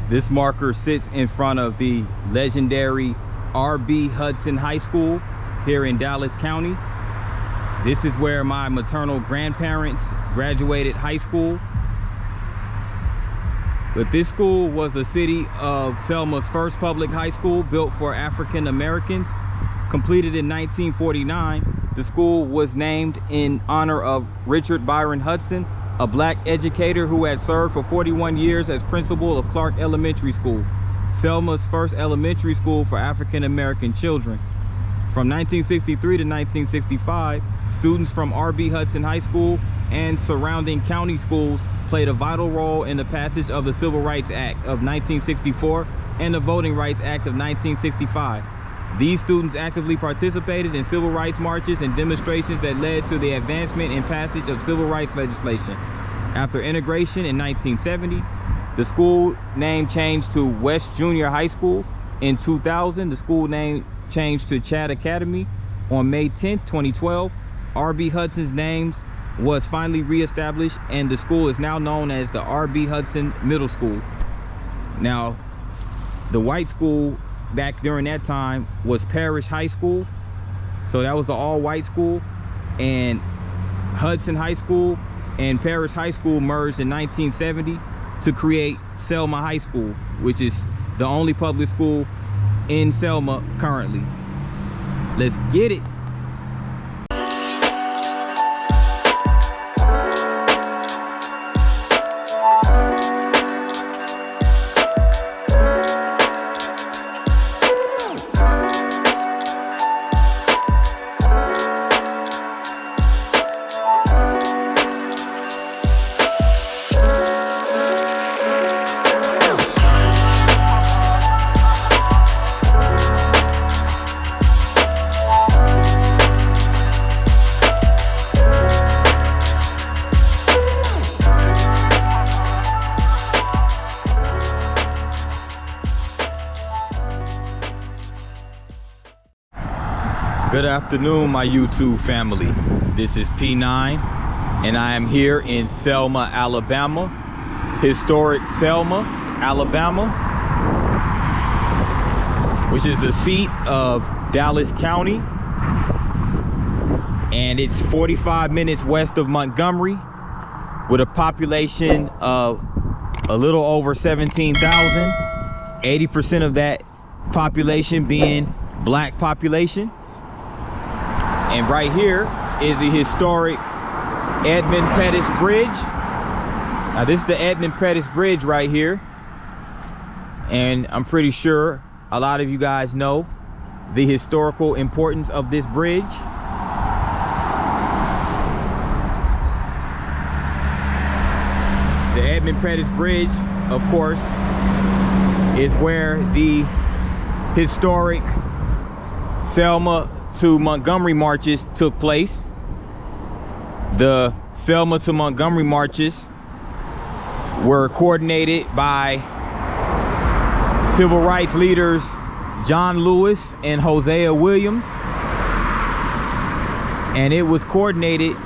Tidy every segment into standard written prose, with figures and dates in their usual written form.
This marker sits in front of the legendary R.B. Hudson High School here in Dallas County. This is where my maternal grandparents graduated high school. But this school was the city of Selma's first public high school built for African Americans. Completed in 1949, the school was named in honor of Richard Byron Hudson, a black educator who had served for 41 years as principal of Clark Elementary School, Selma's first elementary school for African American children. From 1963 to 1965, students from R.B. Hudson High School and surrounding county schools played a vital role in the passage of the Civil Rights Act of 1964 and the Voting Rights Act of 1965. These students actively participated in civil rights marches and demonstrations that led to the advancement and passage of civil rights legislation. After integration in 1970, the school name changed to West Junior High School. In 2000, the school name changed to Chad Academy. On May 10, 2012, R.B. Hudson's name was finally reestablished, and the school is now known as the R.B. Hudson Middle School. Now, the white school back during that time was Parish High School, so that was the all-white school, and Hudson High School and Parish High School merged in 1970 to create Selma High School, which is the only public school in Selma currently. Let's get it. Good afternoon, my YouTube family. This is P9 and I am here in Selma, Alabama. Historic Selma, Alabama, which is the seat of Dallas County, and it's 45 minutes west of Montgomery, with a population of a little over 17,000, 80% of that population being black population. And right here is the historic Edmund Pettus Bridge. Now this is the Edmund Pettus Bridge right here, and I'm pretty sure a lot of you guys know the historical importance of this bridge. The Edmund Pettus Bridge, of course, is where the historic Selma to Montgomery marches took place. The Selma to Montgomery marches were coordinated by civil rights leaders John Lewis and Hosea Williams, and it was coordinated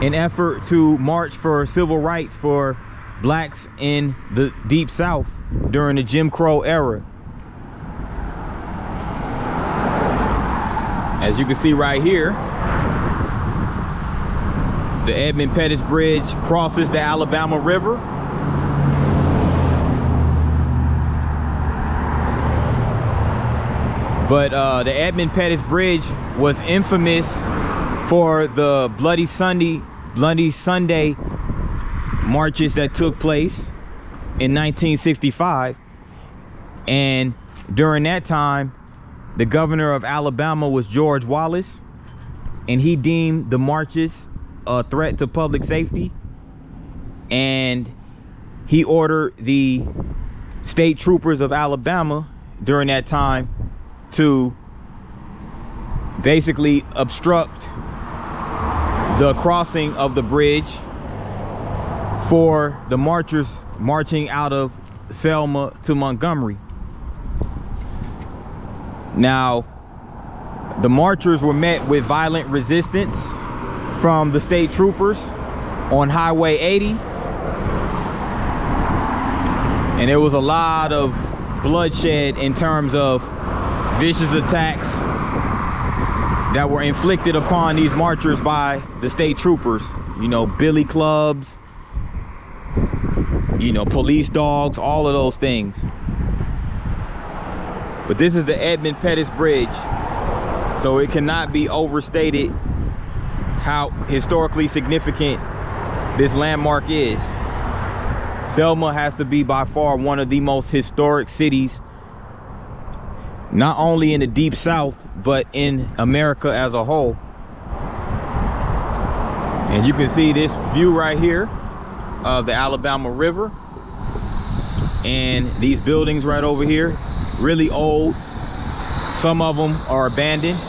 in effort to march for civil rights for blacks in the Deep South during the Jim Crow era. As you can see right here, the Edmund Pettus Bridge crosses the Alabama River. But the Edmund Pettus Bridge was infamous for the Bloody Sunday marches that took place in 1965. And during that time, the governor of Alabama was George Wallace, and he deemed the marches a threat to public safety, and he ordered the state troopers of Alabama during that time to basically obstruct the crossing of the bridge for the marchers marching out of Selma to Montgomery. Now, the marchers were met with violent resistance from the state troopers on Highway 80. And there was a lot of bloodshed in terms of vicious attacks that were inflicted upon these marchers by the state troopers. You know, billy clubs, you know, police dogs, all of those things. But this is the Edmund Pettus Bridge, so it cannot be overstated how historically significant this landmark is. Selma has to be by far one of the most historic cities, not only in the Deep South, but in America as a whole. And you can see this view right here of the Alabama River, and these buildings right over here, really old. Some of them are abandoned.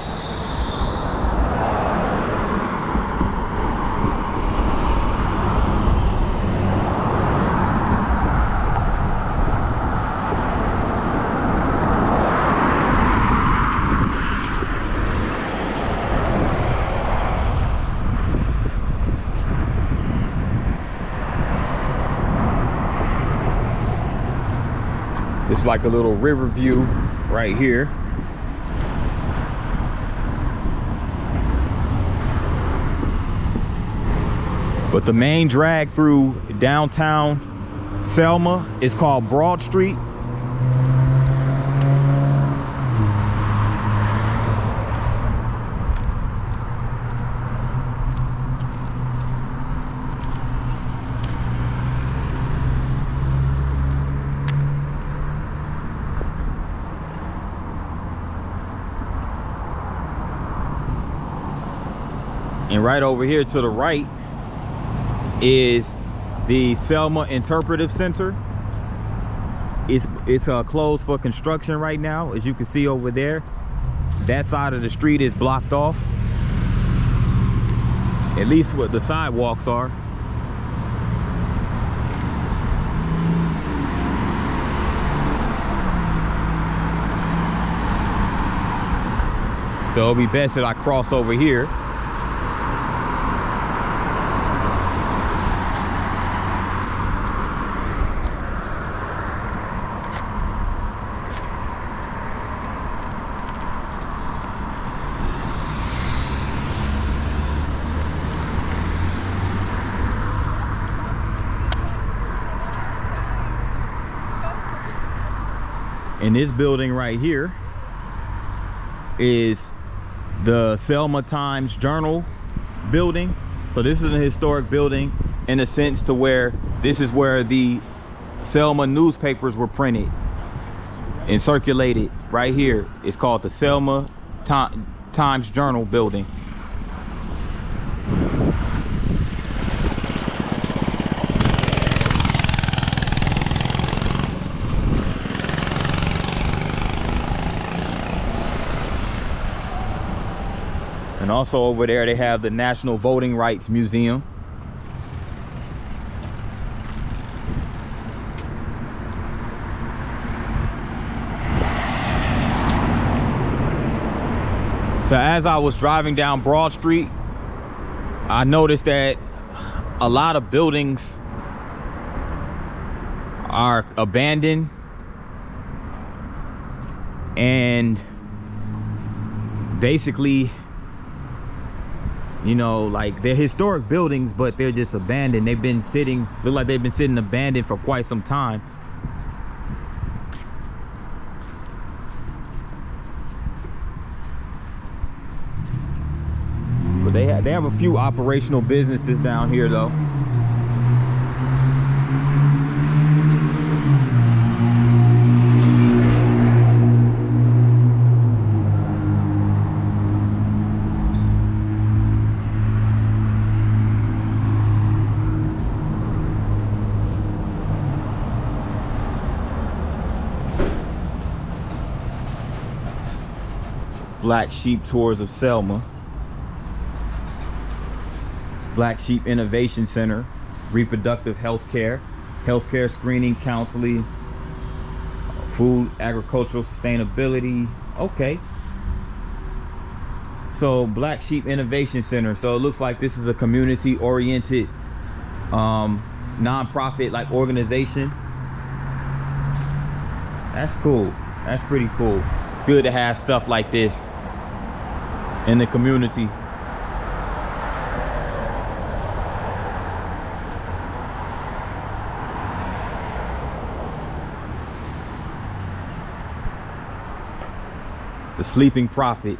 It's like a little river view right here. But the main drag through downtown Selma is called Broad Street. And right over here to the right is the Selma Interpretive Center. It's closed for construction right now, as you can see over there. That side of the street is blocked off, at least what the sidewalks are. So it'll be best that I cross over here. And this building right here is the Selma Times-Journal building. So this is a historic building in a sense to where this is where the Selma newspapers were printed and circulated. Right here, it's called the Selma Times-Journal building. And also over there they have the National Voting Rights Museum. So as I was driving down Broad Street, I noticed that a lot of buildings are abandoned, and basically, you know, like they're historic buildings, but they're just abandoned. They've been sitting, look like they've been sitting abandoned for quite some time. But they have a few operational businesses down here though. Black Sheep Tours of Selma, Black Sheep Innovation Center, reproductive health care screening, counseling, food, agricultural sustainability. Okay, so Black Sheep Innovation Center. So it looks like this is a community oriented non-profit like organization. That's cool. That's pretty cool. It's good to have stuff like this in the community. The sleeping prophet,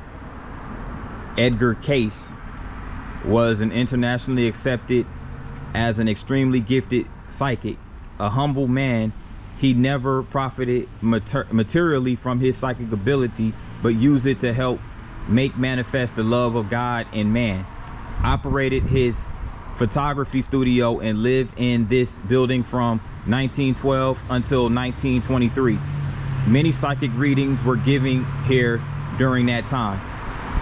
Edgar Cayce, was an internationally accepted as an extremely gifted psychic. A humble man, he never profited materially from his psychic ability, but used it to help make manifest the love of God and man. Operated his photography studio and lived in this building from 1912 until 1923. Many psychic readings were given here during that time.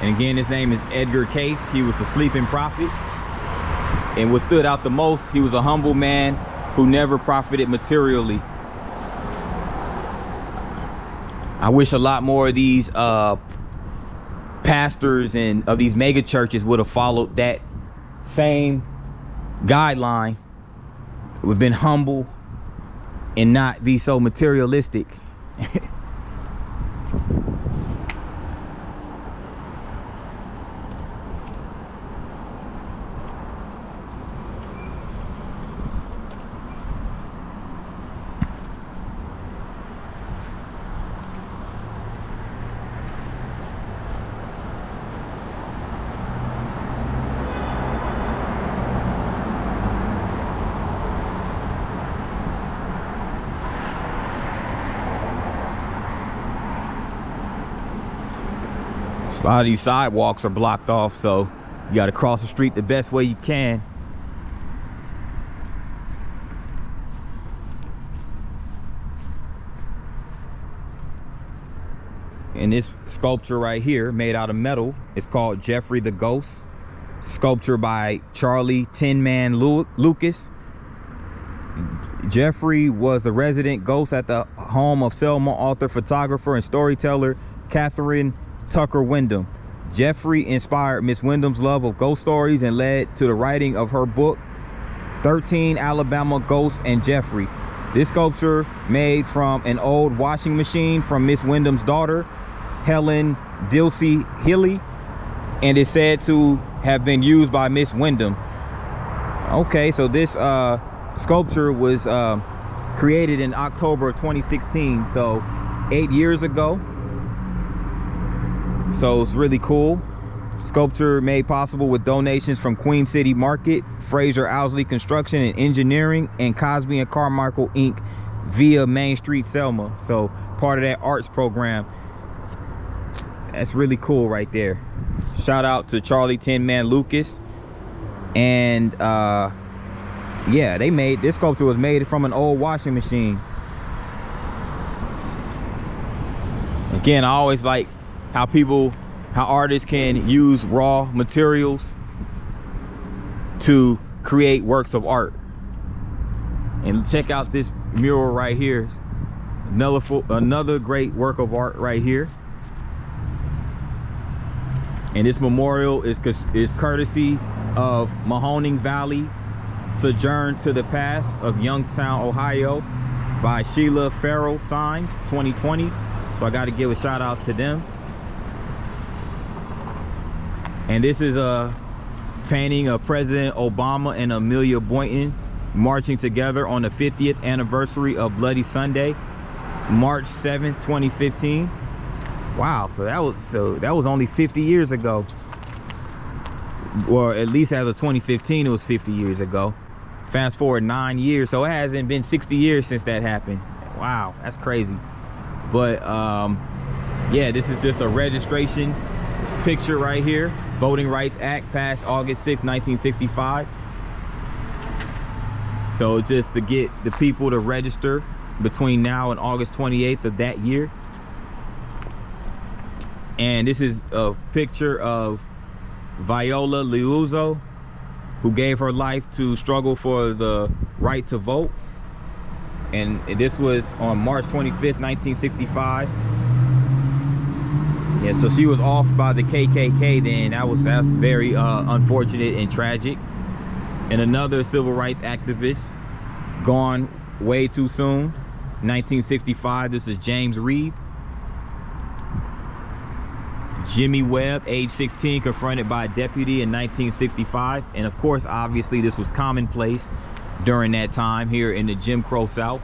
And again, his name is Edgar Cayce. He was the sleeping prophet. And what stood out the most, he was a humble man who never profited materially. I wish a lot more of these pastors and of these mega churches would have followed that same guideline. Would have been humble and not be so materialistic. A lot of these sidewalks are blocked off, so you got to cross the street the best way you can. And this sculpture right here, made out of metal, is called Jeffrey the Ghost. Sculpture by Charlie Tin Man Lucas. Jeffrey was the resident ghost at the home of Selma author, photographer, and storyteller Catherine Tucker Wyndham. Jeffrey inspired Miss Wyndham's love of ghost stories and led to the writing of her book 13 Alabama Ghosts and Jeffrey. This sculpture made from an old washing machine from Miss Wyndham's daughter, Helen Dilsey Healy, and is said to have been used by Miss Wyndham. Okay, so this sculpture was created in October of 2016, so 8 years ago. So it's really cool. Sculpture made possible with donations from Queen City Market, Fraser Owsley Construction and Engineering, and Cosby and Carmichael Inc. via Main Street Selma. So part of that arts program. That's really cool right there. Shout out to Charlie Tin Man Lucas. And yeah, they made this sculpture was made from an old washing machine. Again, I always like how artists can use raw materials to create works of art. And check out this mural right here. Another great work of art right here. And this memorial is courtesy of Mahoning Valley Sojourn to the Past of Youngstown, Ohio, by Sheila Farrell Signs 2020. So I got to give a shout out to them. And this is a painting of President Obama and Amelia Boynton marching together on the 50th anniversary of Bloody Sunday, March 7th, 2015. Wow, so that was only 50 years ago. Or at least as of 2015, it was 50 years ago. Fast forward 9 years, so it hasn't been 60 years since that happened. Wow, that's crazy. But yeah, this is just a registration picture right here. Voting Rights Act passed August 6, 1965. So just to get the people to register between now and August 28th of that year. And this is a picture of Viola Liuzzo, who gave her life to struggle for the right to vote. And this was on March 25th, 1965. Yeah, so she was off by the KKK then. That's very unfortunate and tragic. And another civil rights activist, gone way too soon, 1965, this is James Reeb. Jimmy Webb, age 16, confronted by a deputy in 1965. And of course, obviously, this was commonplace during that time here in the Jim Crow South.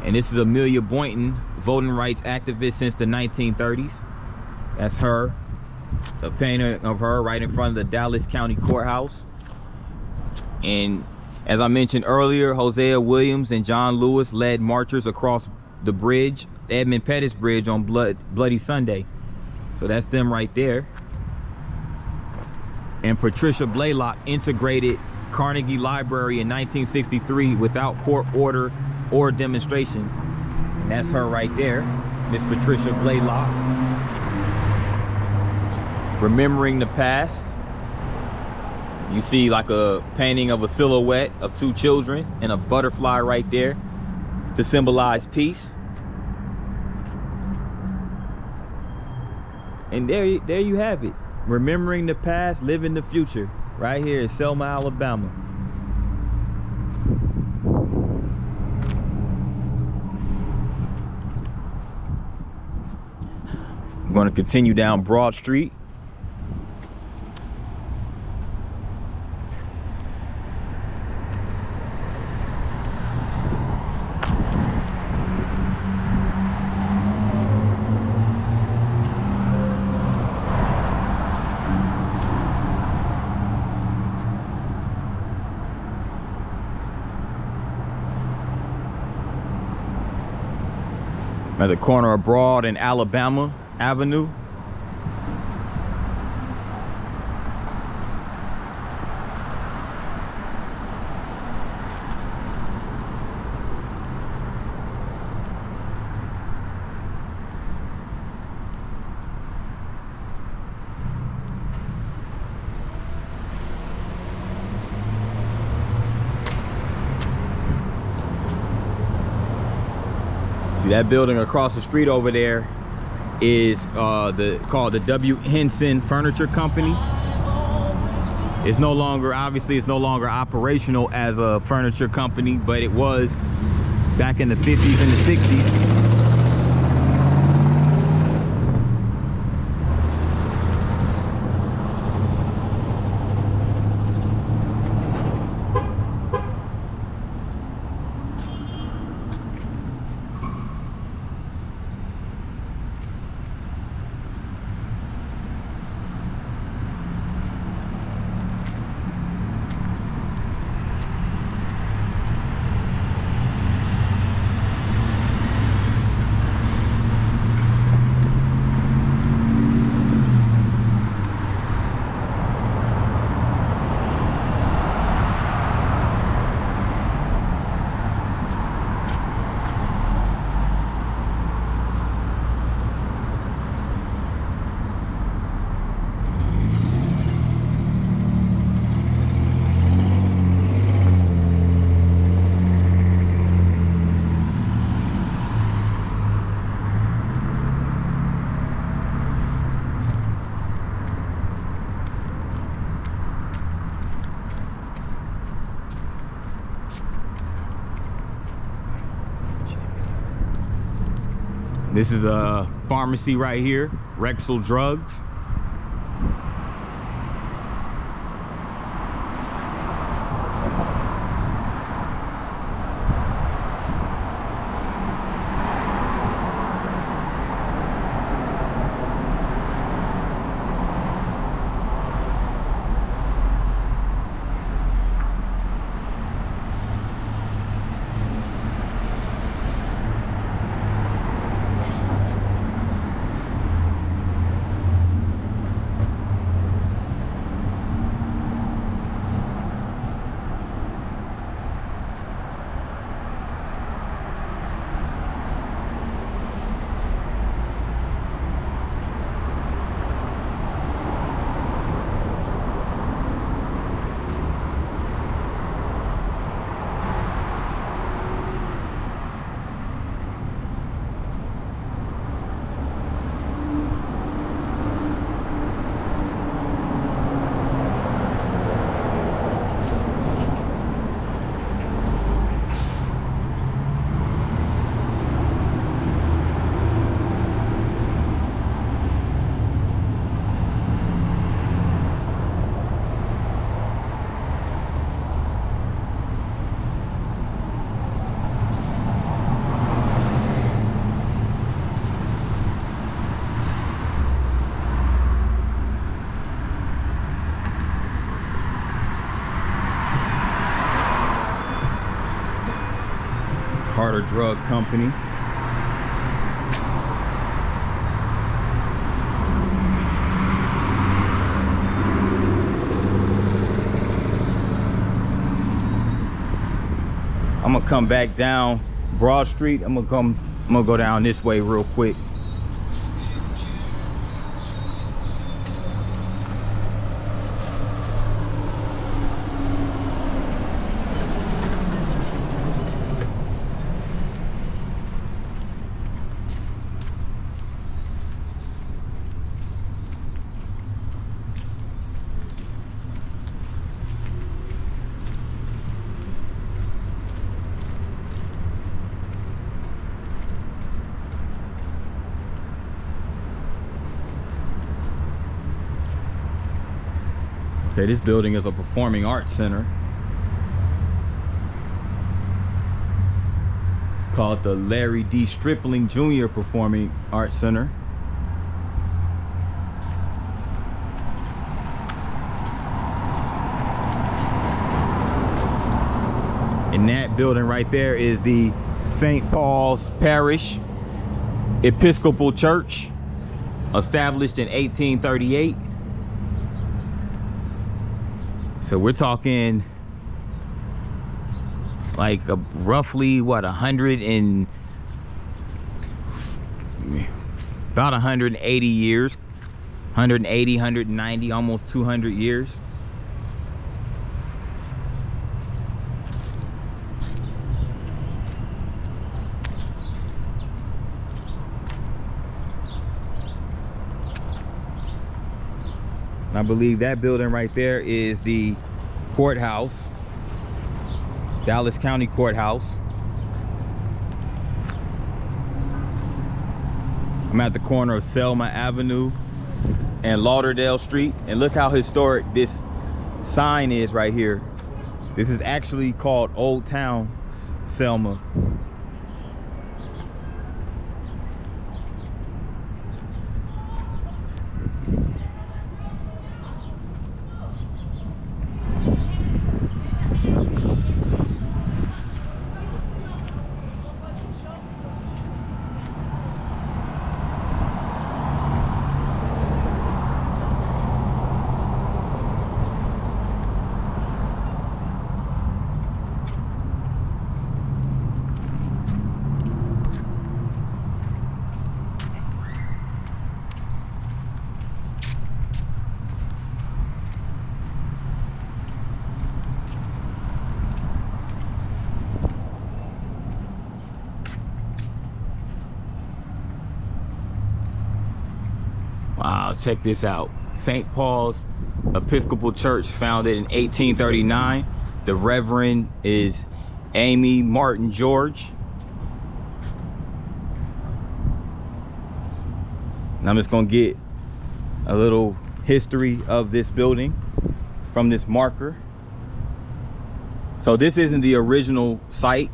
And this is Amelia Boynton, voting rights activist since the 1930s. That's her, a painting of her right in front of the Dallas County Courthouse. And as I mentioned earlier, Hosea Williams and John Lewis led marchers across the bridge, Edmund Pettus Bridge, on Bloody Sunday. So that's them right there. And Patricia Blaylock integrated Carnegie Library in 1963 without court order or demonstrations. And that's her right there, Miss Patricia Blaylock. Remembering the past. You see like a painting of a silhouette of two children and a butterfly right there to symbolize peace. And there you have it. Remembering the past, living the future. Right here in Selma, Alabama. I'm going to continue down Broad Street. At the corner of Broad and Alabama Avenue. See that building across the street over there is called the W. Henson Furniture Company. It's no longer, obviously it's no longer operational as a furniture company, but it was back in the 50s and the 60s. This is a pharmacy right here, Rexall Drugs. Carter Drug Company. I'm gonna come back down Broad Street. I'm gonna go down this way real quick. Okay, this building is a performing arts center. It's called the Larry D. Stripling Jr. Performing Arts Center. And that building right there is the St. Paul's Parish Episcopal Church, established in 1838. So we're talking like roughly what, about 180 years, 180, 190, almost 200 years. I believe that building right there is the courthouse, Dallas County Courthouse. I'm at the corner of Selma Avenue and Lauderdale Street, and look how historic this sign is right here. This is actually called Old Town Selma. Wow, check this out. St. Paul's Episcopal Church, founded in 1839. The Reverend is Amy Martin George. And I'm just gonna get a little history of this building from this marker. So this isn't the original site.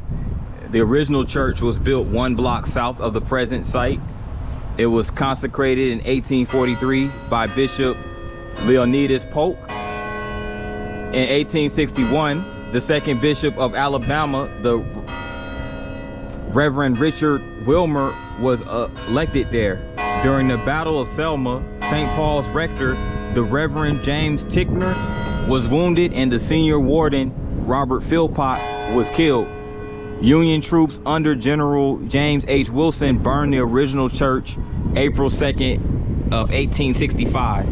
The original church was built 1 block south of the present site. It was consecrated in 1843 by Bishop Leonidas Polk. In 1861, the second bishop of Alabama, the Reverend Richard Wilmer, was elected there. During the Battle of Selma, St. Paul's rector, the Reverend James Tickner, was wounded, and the senior warden, Robert Philpott, was killed. Union troops under General James H. Wilson burned the original church April 2nd of 1865.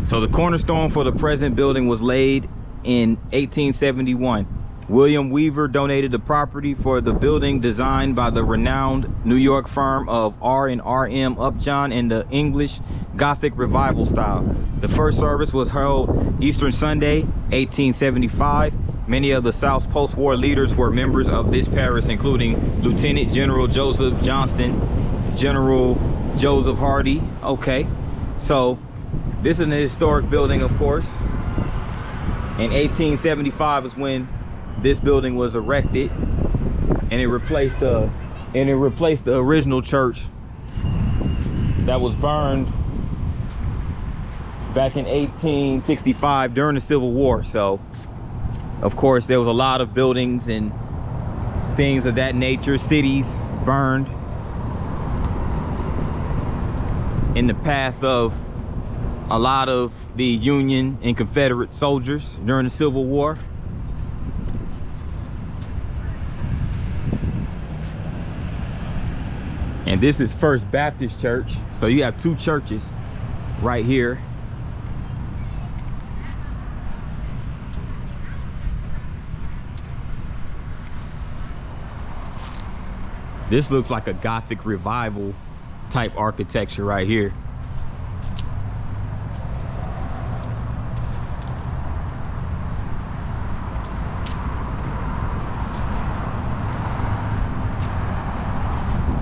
So the cornerstone for the present building was laid in 1871. William Weaver donated the property for the building, designed by the renowned New York firm of R&RM Upjohn in the English Gothic Revival style. The first service was held Easter Sunday, 1875. Many of the South's post-war leaders were members of this parish, including Lieutenant General Joseph Johnston, General Joseph Hardy. Okay, so this is an historic building, of course. In 1875 is when this building was erected, and it replaced the original church that was burned back in 1865 during the Civil War. So of course there was a lot of buildings and things of that nature. Cities burned in the path of a lot of the Union and Confederate soldiers during the Civil War. And this is First Baptist Church. So you have two churches right here. This looks like a Gothic revival type architecture right here.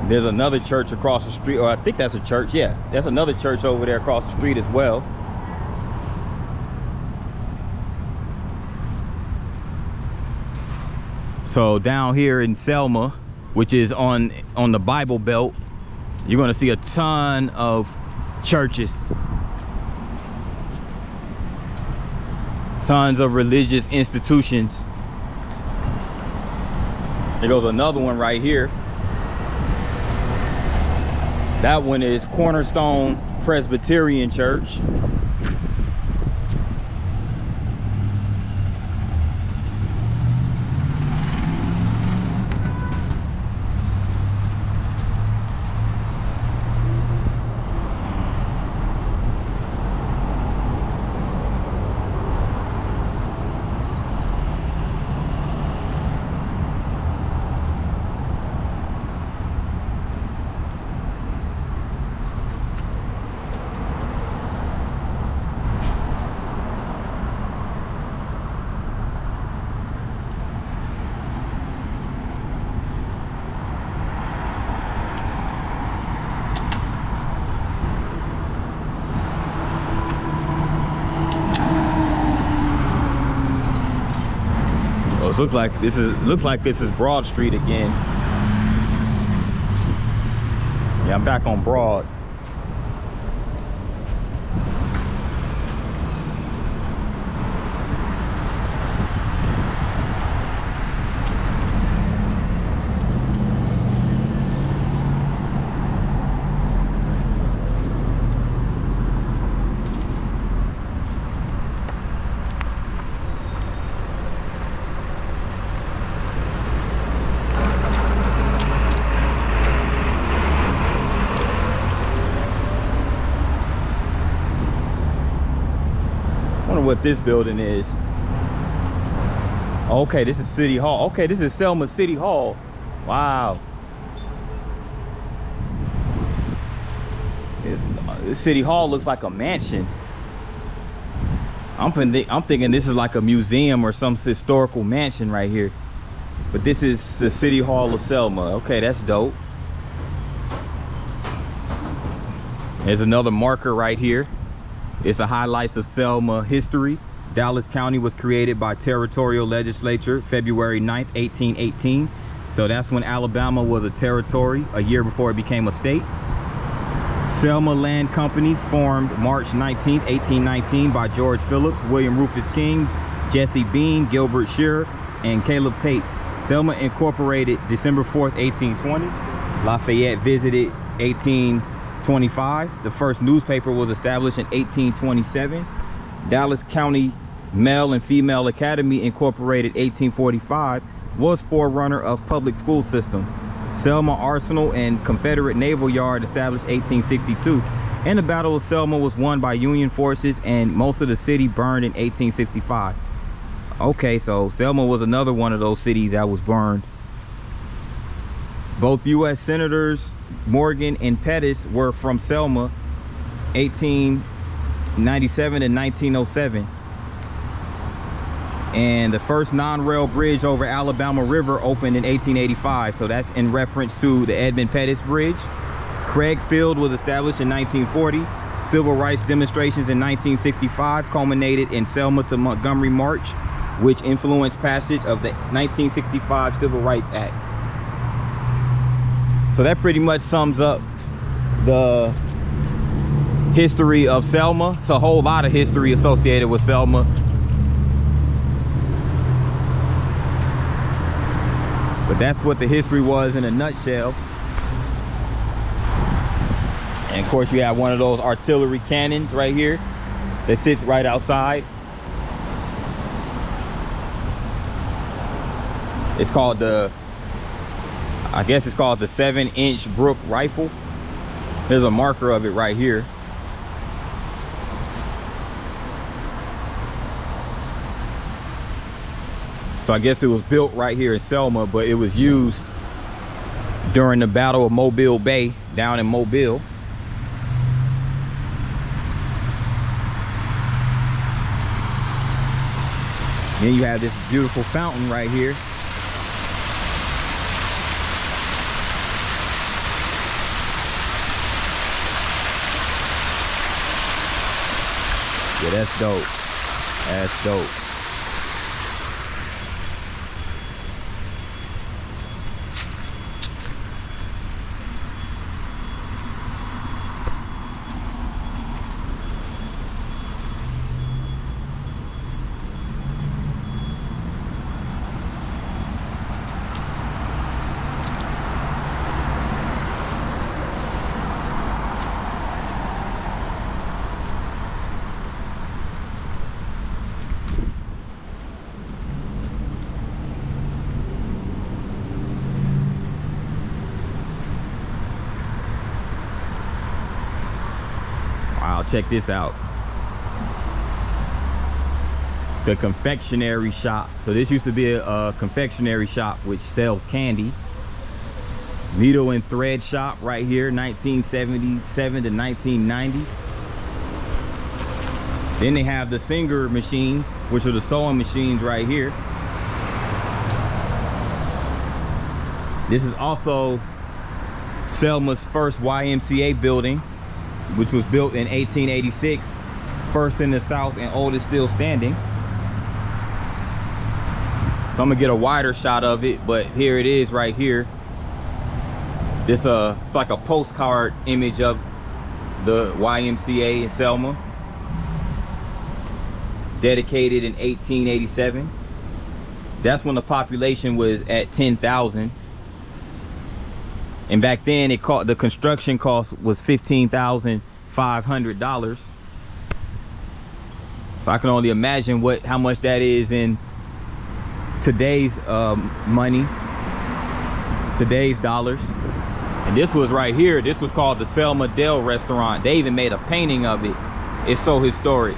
There's another church across the street, or I think that's a church. Yeah, there's another church over there across the street as well. So down here in Selma, which is on the Bible Belt, you're going to see a ton of churches, tons of religious institutions. There goes another one right here. That one is Cornerstone Presbyterian Church. It looks like this is Broad Street again. Yeah, I'm back on Broad. What this building is. Okay, this is City Hall. Okay, this is Selma City Hall. Wow. This City Hall looks like a mansion. I'm thinking this is like a museum or some historical mansion right here. But this is the City Hall of Selma. Okay, that's dope. There's another marker right here. It's a highlights of Selma history. Dallas County was created by territorial legislature February 9th, 1818. So that's when Alabama was a territory, a year before it became a state. Selma Land Company formed March 19th, 1819 by George Phillips, William Rufus King, Jesse Bean, Gilbert Shearer, and Caleb Tate. Selma incorporated December 4th, 1820. Lafayette visited 1825. The first newspaper was established in 1827. Dallas County Male and Female Academy incorporated 1845, was forerunner of public school system. Selma Arsenal and Confederate Naval Yard established 1862. And the Battle of Selma was won by Union forces, and most of the city burned in 1865. Okay, so Selma was another one of those cities that was burned. Both U.S. Senators Morgan and Pettis were from Selma, 1897 and 1907. And the first non-rail bridge over Alabama River opened in 1885. So that's in reference to the Edmund Pettus Bridge. Craig Field was established in 1940. Civil rights demonstrations in 1965 culminated in Selma to Montgomery March, which influenced passage of the 1965 Civil Rights Act. So that pretty much sums up the history of Selma. It's a whole lot of history associated with Selma. But that's what the history was in a nutshell. And of course you have one of those artillery cannons right here that sits right outside. It's called I guess it's called the 7-inch Brook rifle. There's a marker of it right here. So I guess it was built right here in Selma, but it was used during the Battle of Mobile Bay down in Mobile. Then you have this beautiful fountain right here. Yeah, that's dope. That's dope. Wow, check this out. The confectionery shop. So this used to be a confectionery shop which sells candy. Needle and thread shop right here, 1977 to 1990. Then they have the Singer machines, which are the sewing machines right here. This is also Selma's first YMCA building, which was built in 1886, first in the South and oldest still standing. So I'm gonna get a wider shot of it, but here it is right here. This it's like a postcard image of the YMCA in Selma, dedicated in 1887. That's when the population was at 10,000. And back then the construction cost was $15,500. So I can only imagine how much that is in today's money, today's dollars. And this was right here, this was called the Selma Dell restaurant. They even made a painting of it. It's so historic.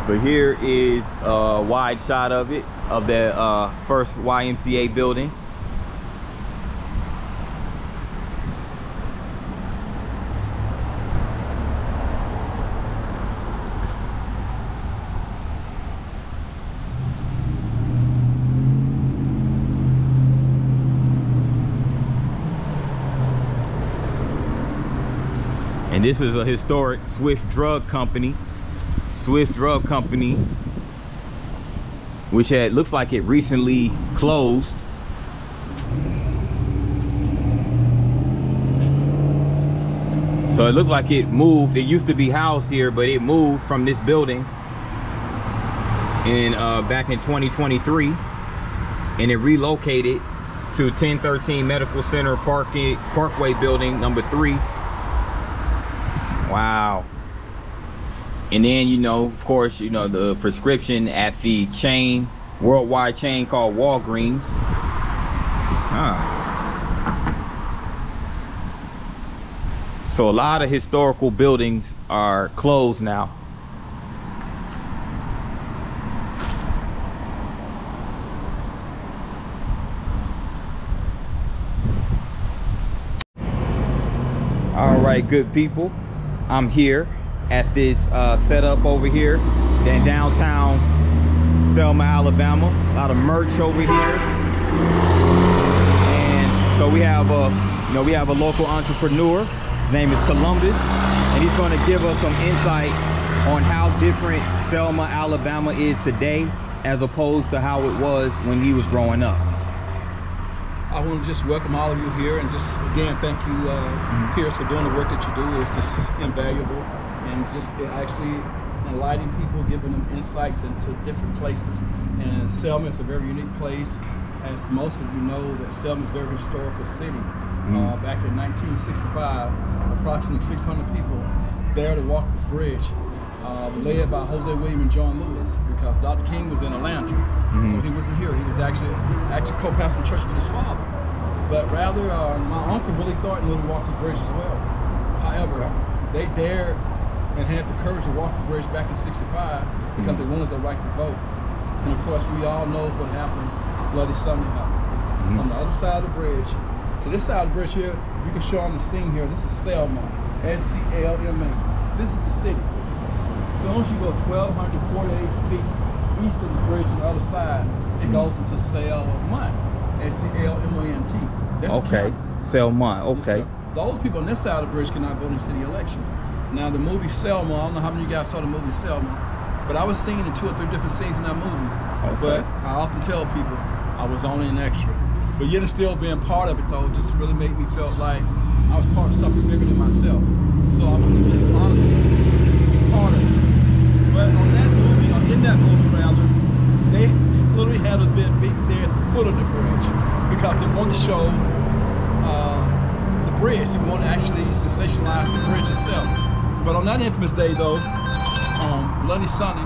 But here is a wide shot of it, of the first YMCA building. And this is a historic Swift Drug Company. Swift Drug Company, which looks like it recently closed. So it looked like it moved. It used to be housed here, but it moved from this building in back in 2023, and it relocated to 1013 Medical Center Parkway building number 3. Wow. And then, you know, of course, you know, the prescription at the chain, worldwide chain called Walgreens. So a lot of historical buildings are closed now. All right, good people, I'm here at this setup over here in downtown Selma, Alabama. A lot of merch over here, and so we have a local entrepreneur. His name is Columbus, and he's going to give us some insight on how different Selma, Alabama is today as opposed to how it was when he was growing up. I want to just welcome all of you here and just again thank you, Pierce, for doing the work that you do. It's just invaluable and just actually enlightening people, giving them insights into different places. And Selma is a very unique place. As most of you know, that Selma is a very historical city. Back in 1965, approximately 600 people there to walk this bridge, led by Jose William and John Lewis, because Dr. King was in Atlanta, so he wasn't here. He was actually co-pastoring church with his father. But rather, my uncle really thought and really walked the bridge as well. However, they dared and had the courage to walk the bridge back in '65 because they wanted the right to vote. And of course, we all know what happened. Bloody Sunday happened. On the other side of the bridge. So this side of the bridge here, you can show on the scene here. This is Selma, S-C-L-M-A. This is the city. As soon as you go 1,248 feet east of the bridge on the other side, it goes into Selma, S-C-L-M-A-N-T. That's okay, Selma. Okay. Yes, those people on this side of the bridge cannot vote in the city election. Now the movie Selma, I don't know how many of you guys saw the movie Selma, but I was seen in 2 or 3 different scenes in that movie. But I often tell people I was only an extra. But yet still being part of it though, just really made me feel like I was part of something bigger than myself. So I was just honored to be part of it. But on that movie, or in that movie rather, they literally had us being beaten there at the foot of the bridge because they wanted to show the bridge. They wanted to actually sensationalize the bridge itself. But on that infamous day though, Bloody Sunday,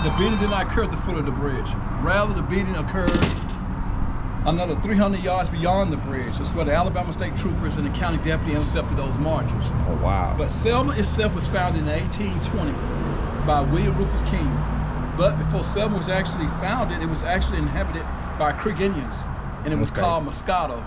the beating did not occur at the foot of the bridge. Rather, the beating occurred another 300 yards beyond the bridge. That's where the Alabama State Troopers and the county deputy intercepted those marchers. Oh, wow. But Selma itself was founded in 1820 by William Rufus King. But before Selma was actually founded, it was actually inhabited by Creek Indians, and it was called Moscato.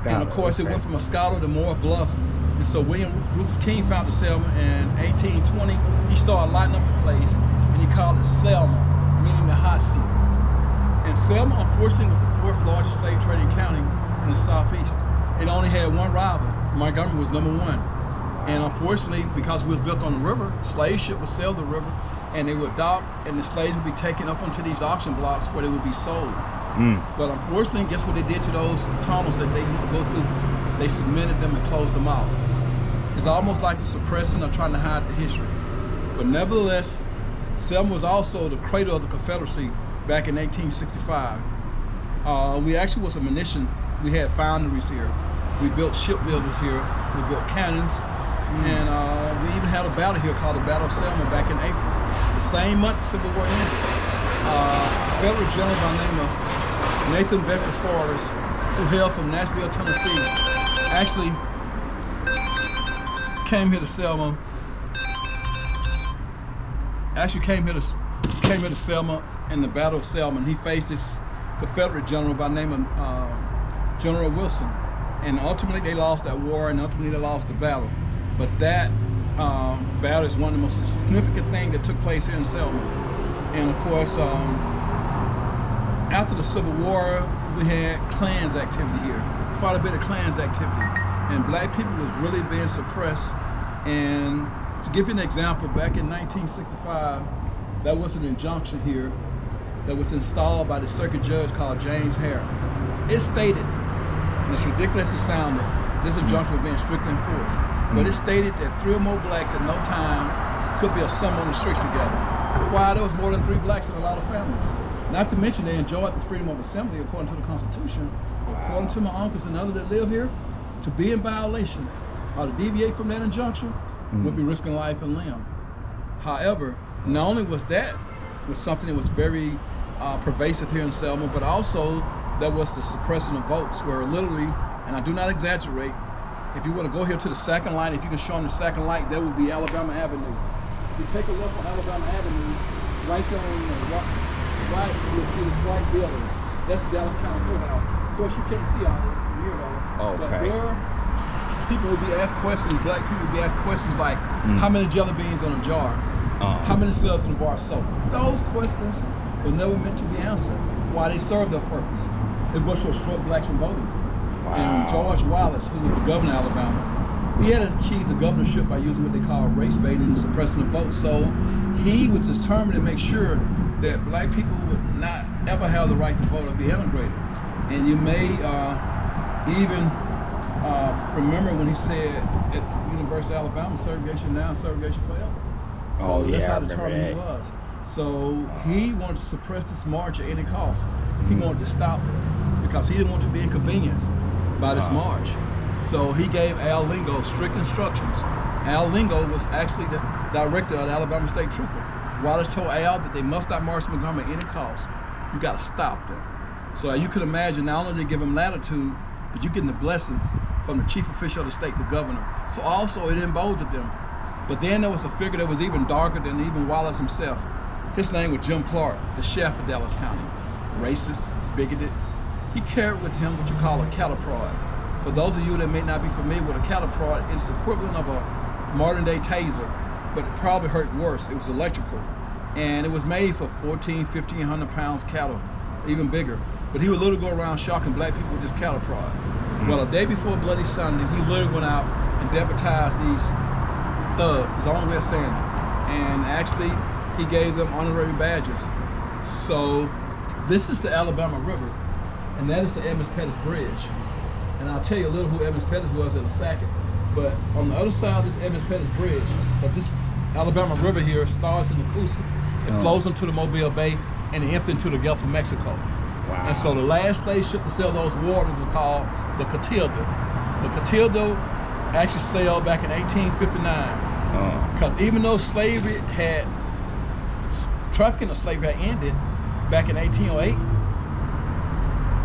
And of course, it went from Moscato to Moore Bluff. And so William Rufus King founded Selma in 1820. He started lighting up the place, and he called it Selma, meaning the hot seat. And Selma, unfortunately, was the 4th largest slave trading county in the Southeast. It only had one rival. Montgomery was #1. And unfortunately, because it was built on the river, slave ship would sail the river, and they would dock, and the slaves would be taken up onto these auction blocks where they would be sold. But unfortunately, guess what they did to those tunnels that they used to go through? They cemented them and closed them off. It's almost like the suppressing or trying to hide the history. But nevertheless, Selma was also the cradle of the Confederacy back in 1865. We actually was a munition. We had foundries here. We built shipbuilders here. We built cannons. And we even had a battle here called the Battle of Selma back in April. The same month the Civil War ended. Confederate general by the name of Nathan Bedford Forrest, who hailed from Nashville, Tennessee, actually came here to Selma. Came here to Selma in the Battle of Selma, and he faced this Confederate general by the name of General Wilson. And ultimately they lost that war, and ultimately they lost the battle. But that battle is one of the most significant things that took place here in Selma. And of course, after the Civil War, we had Klans activity here, quite a bit of Klans activity. And black people was really being suppressed. And to give you an example, back in 1965, there was an injunction here that was installed by the circuit judge called James Hare. It stated, and as ridiculous as it sounded, this injunction was being strictly enforced, but it stated that 3 or more blacks at no time could be assembled on the streets together. Why? There was more than 3 blacks in a lot of families. Not to mention they enjoyed the freedom of assembly according to the Constitution. According to my uncles and others that live here, to be in violation or to deviate from that injunction would be risking life and limb. However, not only was that something that was very pervasive here in Selma, but also there was the suppressing of votes, where literally, and I do not exaggerate, if you want to go here to the second light, if you can show them the second light, there would be Alabama Avenue. If you take a look on Alabama Avenue, right there on the right, you'll see this white building. That's the Dallas County Courthouse. Of course, you can't see all of it from here though. But there, people would be asked questions, black people would be asked questions like, how many jelly beans in a jar? How many cells in a bar of soap? Those questions were never meant to be answered. Why? They served their purpose. It was to obstruct blacks from voting. And George Wallace, who was the governor of Alabama, he had achieved the governorship by using what they call race baiting and suppressing the vote. So he was determined to make sure that black people would not ever have the right to vote or be integrated. And you may even remember when he said at the University of Alabama, segregation now, segregation forever. So that's how determined he was. So he wanted to suppress this march at any cost. He wanted to stop it because he didn't want to be inconvenienced by this march. So he gave Al Lingo strict instructions. Al Lingo was actually the director of the Alabama State Trooper. Wallace told Al that they must not march Montgomery at any cost. You got to stop them. So you could imagine, not only did they give him latitude, but you're getting the blessings from the chief official of the state, the governor. So also it emboldened them. But then there was a figure that was even darker than even Wallace himself. His name was Jim Clark, the sheriff of Dallas County. Racist, bigoted. He carried with him what you call a cattle prod. For those of you that may not be familiar with a cattle prod, it's the equivalent of a modern day taser, but it probably hurt worse. It was electrical. And it was made for 1,500 pounds cattle, even bigger. But he would literally go around shocking black people with this cattle prod. Well, a day before Bloody Sunday, he literally went out and deputized these thugs, his only way of saying it. And actually, he gave them honorary badges. So this is the Alabama River, and that is the Evans Pettus Bridge. And I'll tell you a little who Evans Pettus was in a second. But on the other side of this Evans Pettus Bridge, because this Alabama River here starts in the Coosa, it flows into the Mobile Bay, and it empties into the Gulf of Mexico. Wow. And so the last slave ship to sail those waters was called the Catilda. The Catilda actually sailed back in 1859. Because even though trafficking of slavery had ended back in 1808,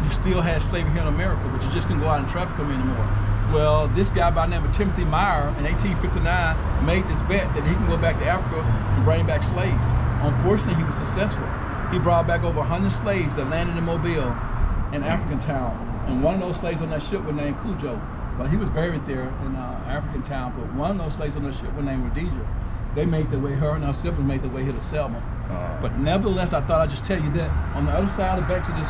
you still had slavery here in America, but you just couldn't go out and traffic them anymore. Well, this guy by the name of Timothy Meyer in 1859 made this bet that he can go back to Africa and bring back slaves. Unfortunately, he was successful. He brought back over 100 slaves that landed in Mobile, an African town. And one of those slaves on that ship was named Cujo. Well, he was buried there in African town, but one of those slaves on that ship was named Rhodesia. They made their way, her and her siblings made their way here to Selma. But nevertheless, I thought I'd just tell you that on the other side of the banks of this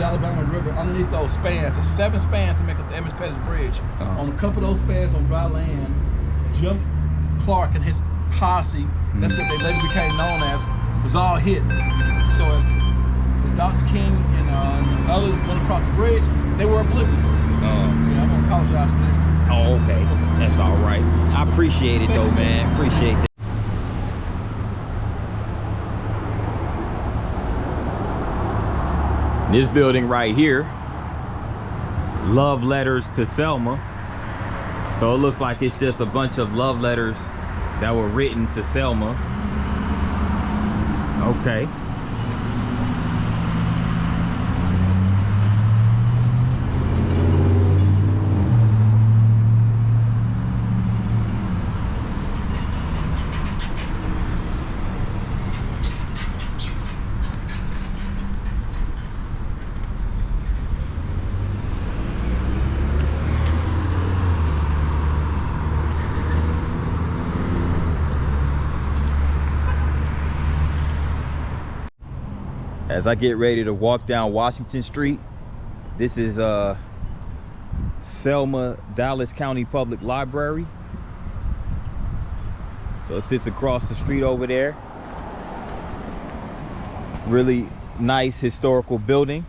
Alabama River, underneath those spans, there's 7 spans to make up the Evans Pettus Bridge. On a couple of those spans on dry land, Jim Clark and his posse, that's what they later became known as, was all hit. So as Dr. King and others went across the bridge, they were oblivious. Yeah, I'm gonna apologize for this. Oh, okay. That's all right. I appreciate it though, man. Appreciate that. This building right here, love letters to Selma. So it looks like it's just a bunch of love letters that were written to Selma. Okay. As I get ready to walk down Washington Street, this is Selma, Dallas County Public Library. So it sits across the street over there. Really nice historical building.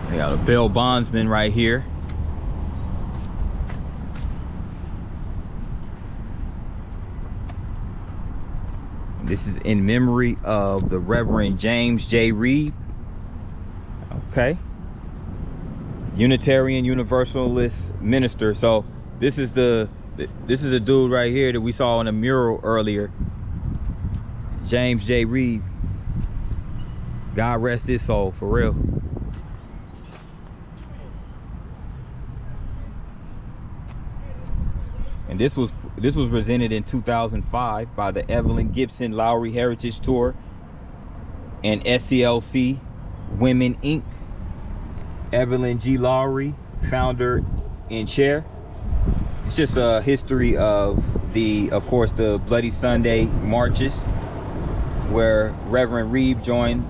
They got a bail bondsman right here. This is in memory of the Reverend James J. Reed. Okay. Unitarian Universalist minister. So this is the dude right here that we saw on the mural earlier. James J. Reed. God rest his soul, for real. And this was presented in 2005 by the Evelyn Gibson Lowry Heritage Tour and SCLC Women Inc. Evelyn G. Lowry, founder and chair. It's just a history of course, the Bloody Sunday marches, where Reverend Reeb joined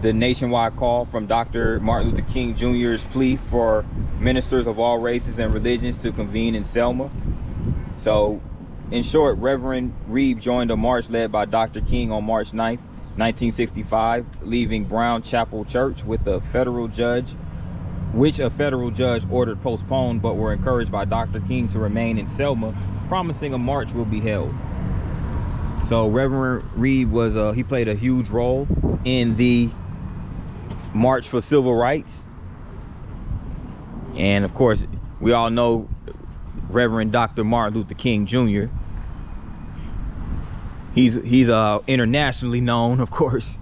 the nationwide call from Dr. Martin Luther King Jr.'s plea for ministers of all races and religions to convene in Selma. So, in short, Reverend Reeb joined a march led by Dr. King on March 9th, 1965, leaving Brown Chapel Church with a federal judge ordered postponed, but were encouraged by Dr. King to remain in Selma, promising a march will be held. So Reverend Reeb was he played a huge role in the March for Civil Rights. And of course, we all know Reverend Dr. Martin Luther King Jr. He's internationally known, of course.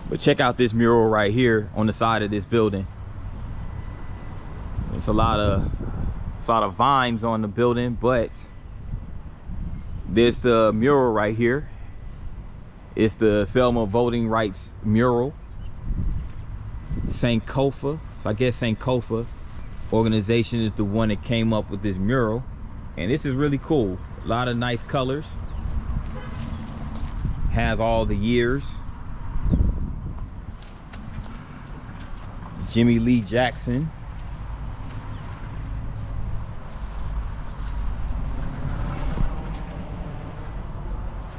But check out this mural right here on the side of this building. It's a lot of vines on the building, but there's the mural right here. It's the Selma Voting Rights mural. Sankofa. So I guess Sankofa organization is the one that came up with this mural. And this is really cool. A lot of nice colors. Has all the years. Jimmy Lee Jackson.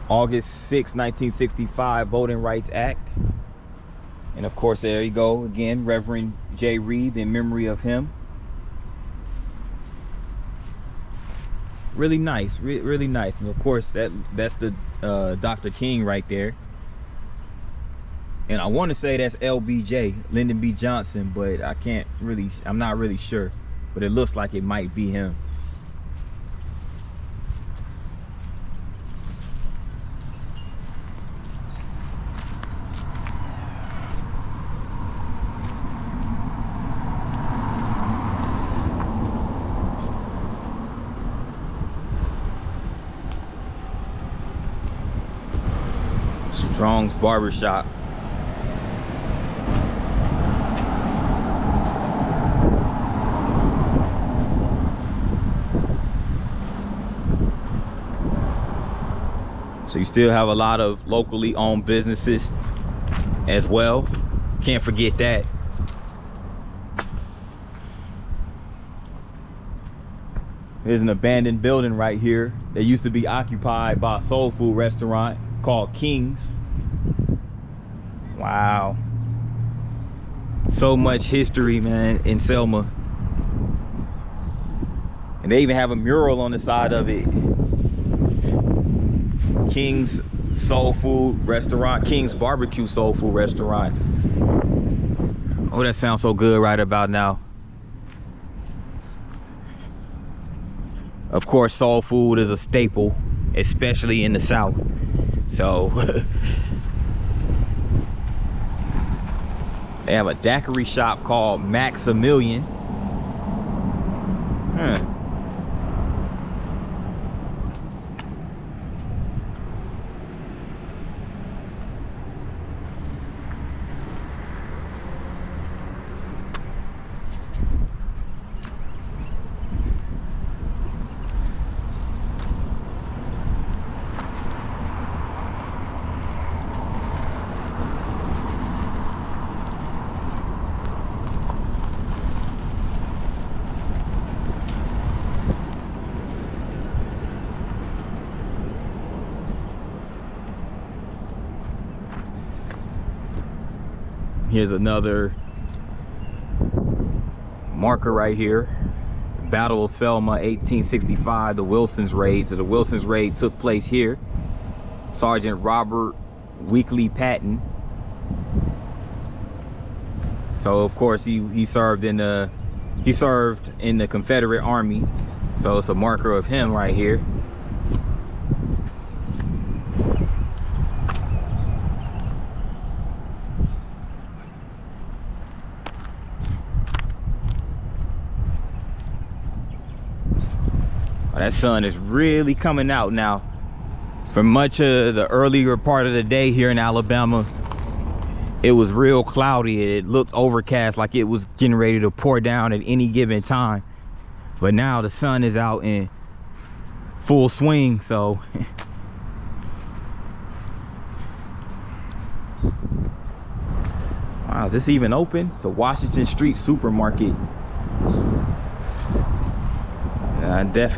August 6, 1965 Voting Rights Act. And of course, there you go again, Reverend J. Reeb, in memory of him. Really nice, really nice. And of course, that's the Dr. King right there. And I want to say that's LBJ, Lyndon B. Johnson, but I'm not really sure. But it looks like it might be him. Strong's Barbershop. So you still have a lot of locally owned businesses as well. Can't forget that. There's an abandoned building right here that used to be occupied by a soul food restaurant called King's. Wow. So much history, man, in Selma. And they even have a mural on the side of it. King's Soul Food Restaurant, King's Barbecue Soul Food Restaurant. Oh, that sounds so good right about now. Of course, soul food is a staple, especially in the South. So they have a daiquiri shop called Maximilian. Here's another marker right here. Battle of Selma, 1865, the Wilson's Raid. So the Wilson's Raid took place here. Sergeant Robert Weekly Patton. So of course he served in the Confederate Army. So it's a marker of him right here. That sun is really coming out now. For much of the earlier part of the day here in Alabama, it was real cloudy. It looked overcast, like it was getting ready to pour down at any given time. But now the sun is out in full swing, so wow, is this even open? It's a Washington Street supermarket.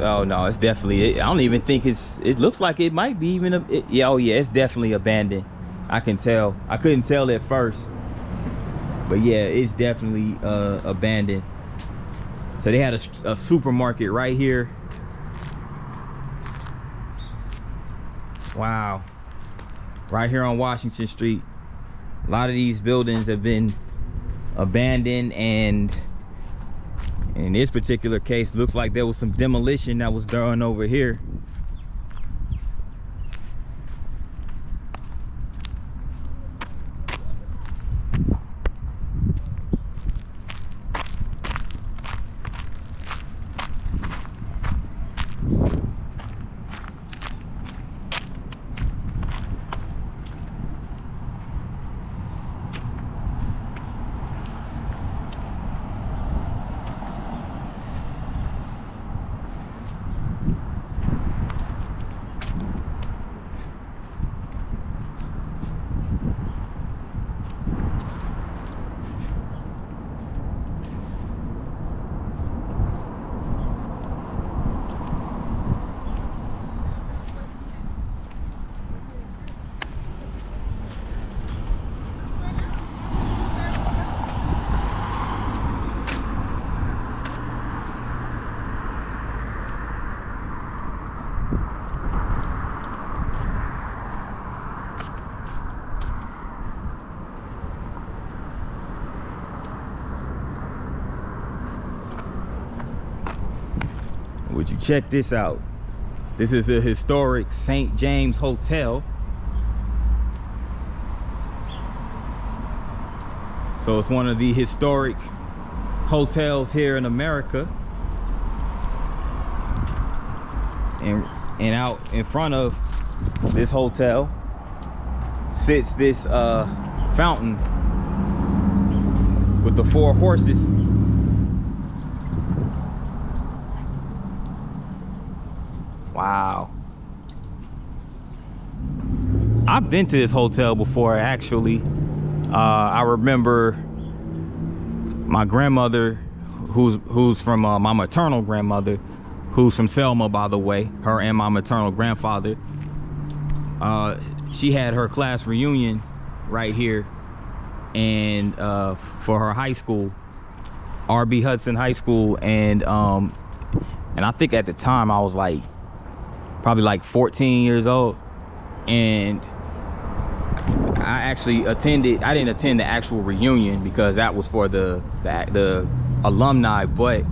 Oh no, it's definitely, I don't even think it looks like it might be even yeah, oh yeah, it's definitely abandoned. I can tell. I couldn't tell at first, but yeah, it's definitely abandoned. So they had a supermarket right here. Wow, right here on Washington Street. A lot of these buildings have been abandoned, and in this particular case, looks like there was some demolition that was done over here. Would you check this out? This is a historic St. James Hotel. So it's one of the historic hotels here in America. And out in front of this hotel sits this fountain with the 4 horses. Wow. I've been to this hotel before, actually. I remember my grandmother, who's from my maternal grandmother, who's from Selma, by the way, her and my maternal grandfather. She had her class reunion right here, and for her high school, R.B. Hudson High School, and I think at the time I was like probably like 14 years old, and I actually attended. I didn't attend the actual reunion because that was for the alumni, but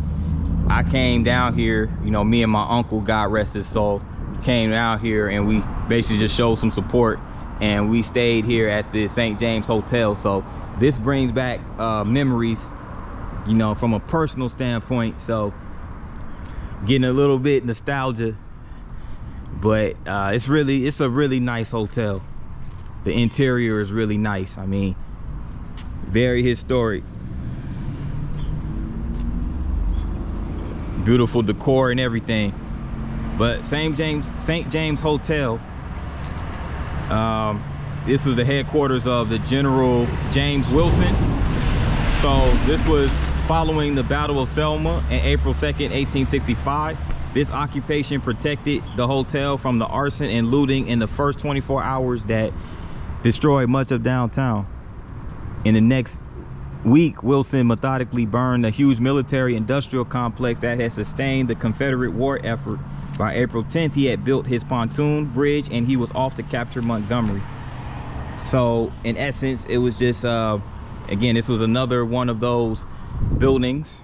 I came down here, you know, me and my uncle, God rest his soul, came down here and we basically just showed some support, and we stayed here at the St. James Hotel. So this brings back memories, you know, from a personal standpoint, so getting a little bit nostalgia. But it's a really nice hotel. The interior is really nice. I mean, very historic, beautiful decor and everything. But St. James Hotel, this was the headquarters of the General James Wilson. So this was following the Battle of Selma on April 2nd, 1865. This occupation protected the hotel from the arson and looting in the first 24 hours that destroyed much of downtown. In the next week, Wilson methodically burned a huge military industrial complex that had sustained the Confederate war effort. By April 10th, he had built his pontoon bridge and he was off to capture Montgomery. So in essence, it was just, again, this was another one of those buildings.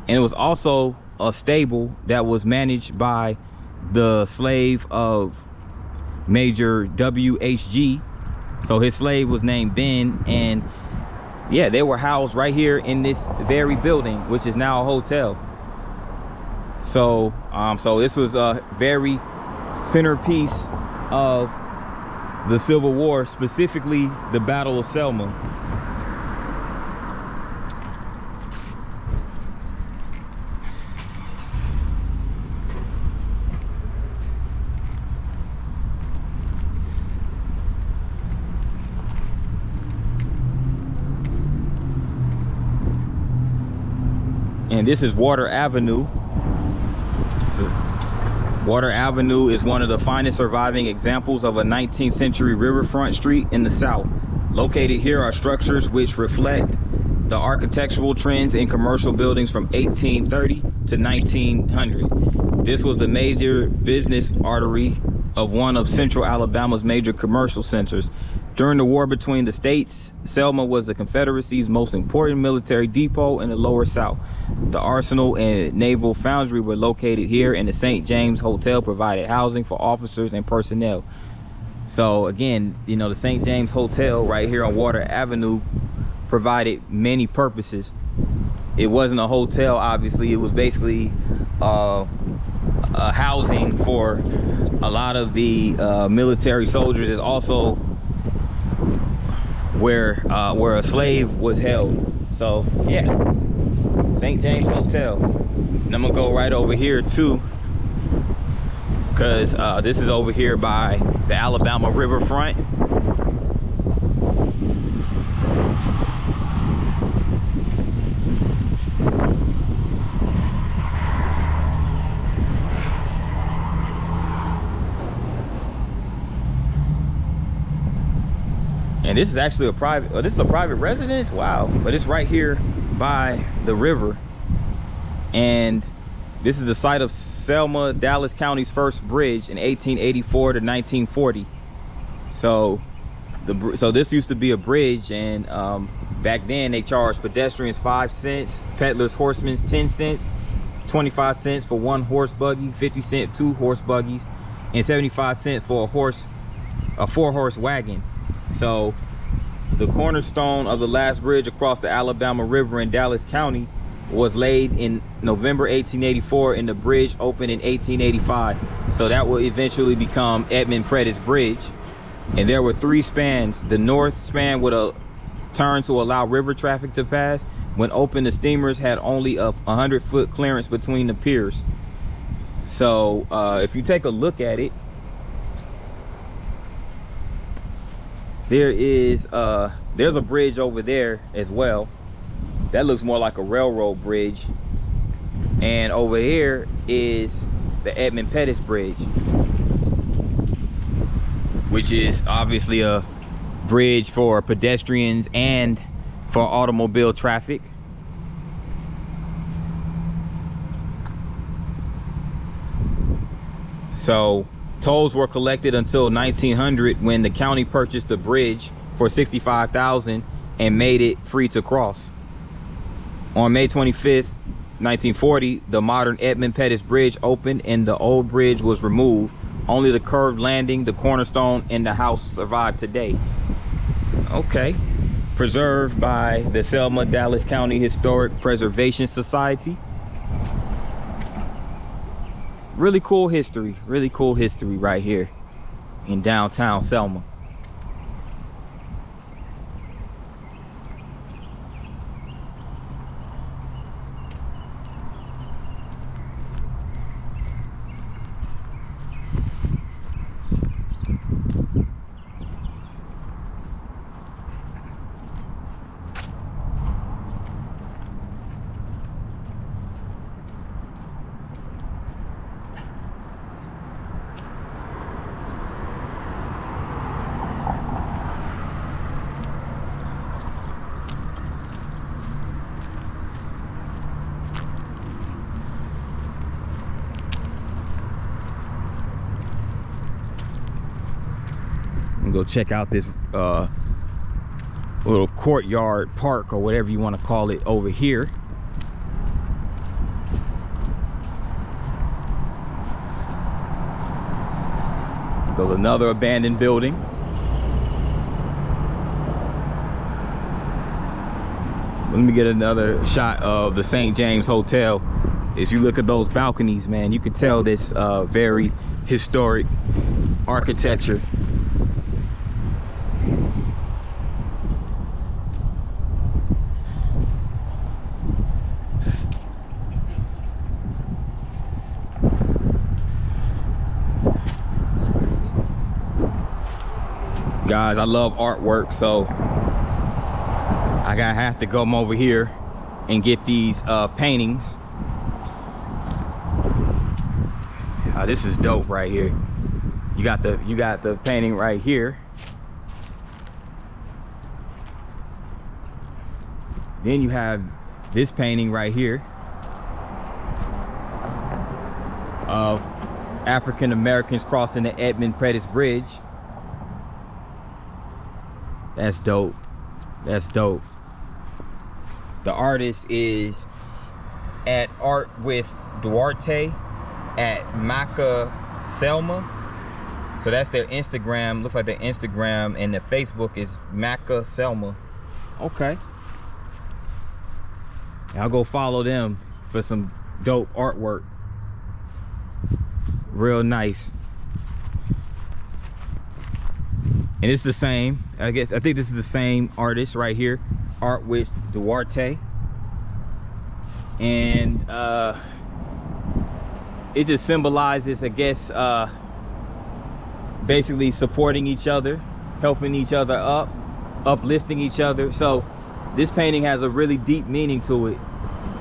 And it was also a stable that was managed by the slave of Major W.H.G. So his slave was named Ben, and yeah, they were housed right here in this very building, which is now a hotel. So so this was a very centerpiece of the Civil War, specifically the Battle of Selma. And this is Water Avenue. Water Avenue is one of the finest surviving examples of a 19th century riverfront street in the South. Located here are structures which reflect the architectural trends in commercial buildings from 1830 to 1900. This was the major business artery of one of Central Alabama's major commercial centers. During the war between the states, Selma was the Confederacy's most important military depot in the lower South. The arsenal and naval foundry were located here, and the St. James Hotel provided housing for officers and personnel. So again, you know, the St. James Hotel right here on Water Avenue provided many purposes. It wasn't a hotel, obviously. It was basically a housing for a lot of the military soldiers. It's also where a slave was held. So yeah, St. James Hotel. And I'm gonna go right over here too, because this is over here by the Alabama riverfront. And this is actually a private, this is a private residence. Wow. But it's right here by the river. And this is the site of Selma, Dallas County's first bridge in 1884 to 1940. So this used to be a bridge, and back then they charged pedestrians 5 cents, peddlers, horsemen 10 cents, 25 cents for 1 horse buggy, 50 cents 2 horse buggies, and 75 cents for a 4-horse wagon. So the cornerstone of the last bridge across the Alabama River in Dallas County was laid in November 1884, and the bridge opened in 1885. So that will eventually become Edmund Pettus Bridge. And there were 3 spans. The north span would turn to allow river traffic to pass. When open, the steamers had only a 100-foot clearance between the piers. So if you take a look at it, there's a bridge over there as well. That looks more like a railroad bridge. And over here is the Edmund Pettus Bridge, which is obviously a bridge for pedestrians and for automobile traffic. So tolls were collected until 1900, when the county purchased the bridge for $65,000 and made it free to cross. On May 25th, 1940, the modern Edmund Pettus Bridge opened and the old bridge was removed. Only the curved landing, the cornerstone, and the house survived today. Okay. Preserved by the Selma Dallas County Historic Preservation Society. Really cool history right here in downtown Selma. Go check out this little courtyard park, or whatever you want to call it, over here. Goes another abandoned building. Let me get another shot of the St. James Hotel. If you look at those balconies, man, you can tell this very historic architecture. Guys, I love artwork, so I gotta have to come over here and get these paintings. This is dope right here. You got the painting right here. Then you have this painting right here of African Americans crossing the Edmund Pettus Bridge. That's dope. That's dope. The artist is at Art with Duarte at Maca Selma. So that's their Instagram. Looks like their Instagram, and their Facebook is Maca Selma. Okay. I'll go follow them for some dope artwork. Real nice. And it's the same. I think this is the same artist right here, Art with Duarte. And it just symbolizes, I guess, basically supporting each other, helping each other up, uplifting each other. So this painting has a really deep meaning to it.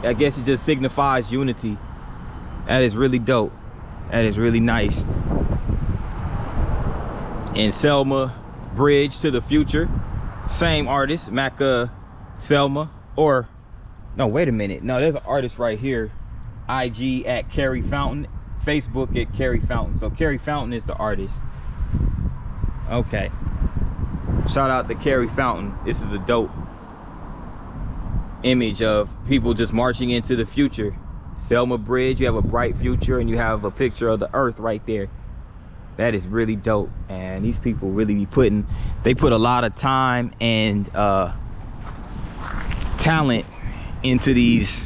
I guess it just signifies unity. That is really dope. That is really nice. And Selma Bridge to the Future, same artist, Maca Selma. Or no, wait a minute, no, there's an artist right here, IG at Carrie Fountain, Facebook at Carrie Fountain. So Carrie Fountain is the artist. Okay, shout out to Carrie Fountain. This is a dope image of people just marching into the future. Selma Bridge, you have a bright future, and you have a picture of the earth right there. That is really dope. And these people really be they put a lot of time and talent into these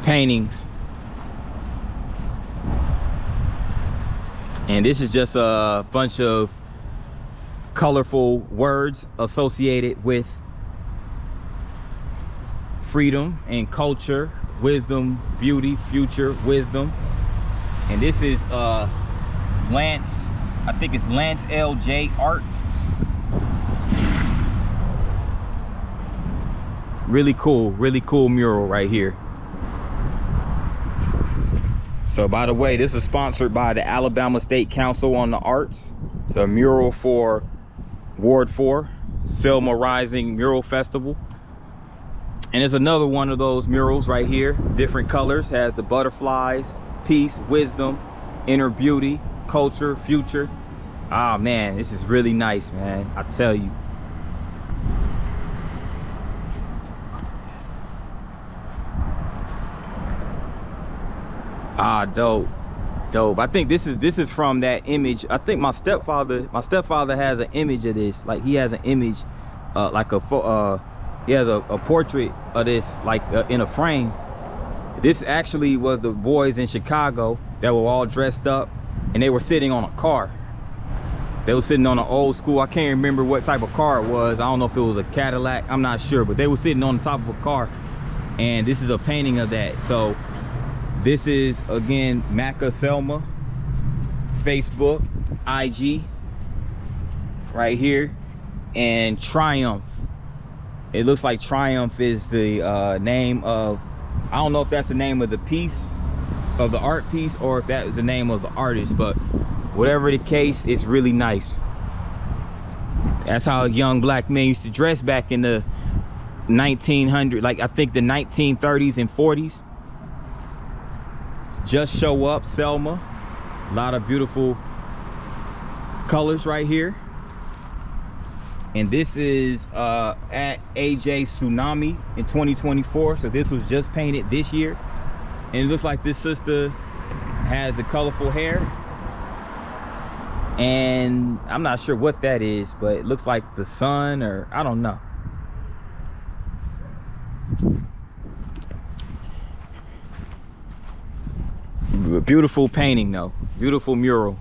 paintings. And this is just a bunch of colorful words associated with freedom and culture, wisdom, beauty, future, wisdom. And this is Lance, I think it's Lance LJ Art. Really cool mural right here. So by the way, this is sponsored by the Alabama State Council on the Arts. It's a mural for Ward 4, Selma Rising Mural Festival. And there's another one of those murals right here, different colors, has the butterflies, peace, wisdom, inner beauty, culture, future. Ah man, this is really nice, man, I tell you. Ah, dope. I think this is from that image. I think my stepfather has an image of this. Like he has an image, like he has a portrait of this, like in a frame. This actually was the boys in Chicago that were all dressed up, and they were sitting on a car. They were sitting on an old school, I can't remember what type of car it was. I don't know if it was a Cadillac, I'm not sure, but they were sitting on the top of a car, and this is a painting of that. So this is, again, Maca Selma, Facebook, IG, right here, and Triumph. It looks like Triumph is the name of, I don't know if that's the name of the piece, of the art piece, or if that is the name of the artist, but whatever the case, it's really nice. That's how young black men used to dress back in the 1900s, like I think the 1930s and 40s. Just Show Up, Selma. A lot of beautiful colors right here. And this is at AJ Tsunami in 2024. So this was just painted this year. And it looks like this sister has the colorful hair. And I'm not sure what that is, but it looks like the sun, or I don't know. Beautiful painting though, beautiful mural.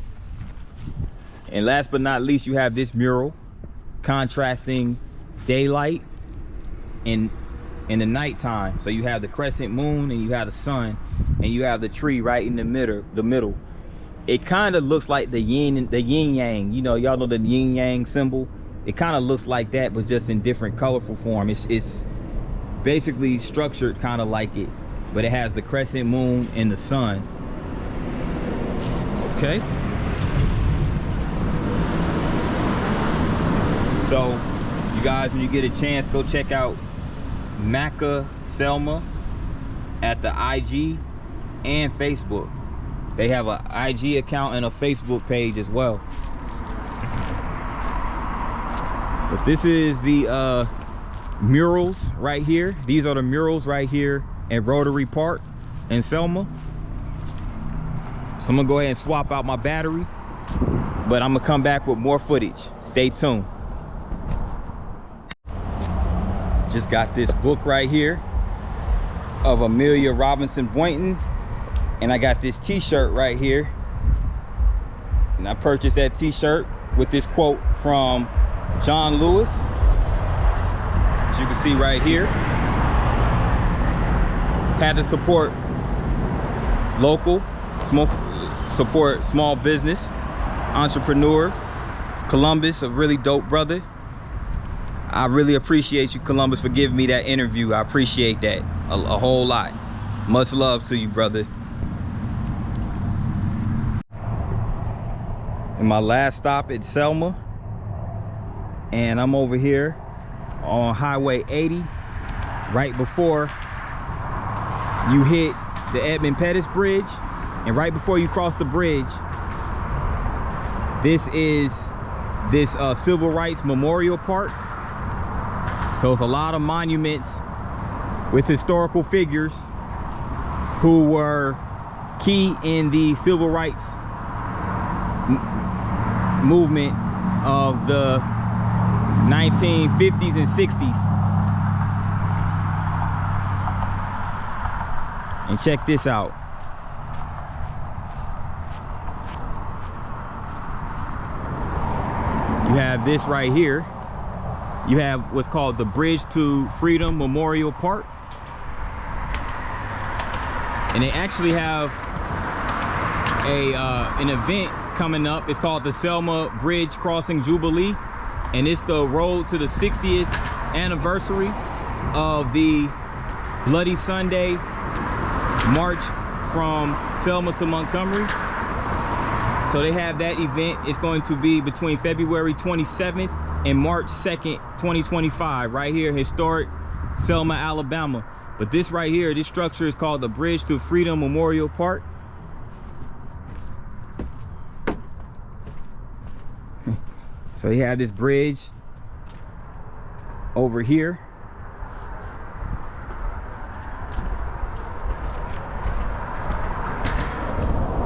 And last but not least, you have this mural contrasting daylight in the nighttime. So you have the crescent moon, and you have the sun, and you have the tree right in the middle. it kind of looks like the yin yang. You know, y'all know the yin yang symbol. It kind of looks like that, but just in different colorful form. It's basically structured kind of like it, but it has the crescent moon and the sun. Okay. So you guys, when you get a chance, go check out Macca Selma at the IG and Facebook. They have an IG account and a Facebook page as well. But this is the murals right here. These are the murals right here at Rotary Park in Selma. So I'm gonna go ahead and swap out my battery, but I'm gonna come back with more footage. Stay tuned. Just got this book right here of Amelia Robinson Boynton, and I got this t-shirt right here, and I purchased that t-shirt with this quote from John Lewis, as you can see right here. Had to support local, support small business, entrepreneur, Columbus, a really dope brother. I really appreciate you, Columbus, for giving me that interview. I appreciate that a whole lot. Much love to you, brother. And my last stop at Selma, and I'm over here on Highway 80, right before you hit the Edmund Pettus Bridge, and right before you cross the bridge, this is this Civil Rights Memorial Park. So it's a lot of monuments with historical figures who were key in the civil rights movement of the 1950s and 60s. And check this out. You have this right here. You have what's called the Bridge to Freedom Memorial Park. And they actually have an event coming up. It's called the Selma Bridge Crossing Jubilee. And it's the road to the 60th anniversary of the Bloody Sunday march from Selma to Montgomery. So they have that event. It's going to be between February 27th and March 2nd, 2025, right here, historic Selma, Alabama. But this right here, this structure is called the Bridge to Freedom Memorial Park. So you have this bridge over here.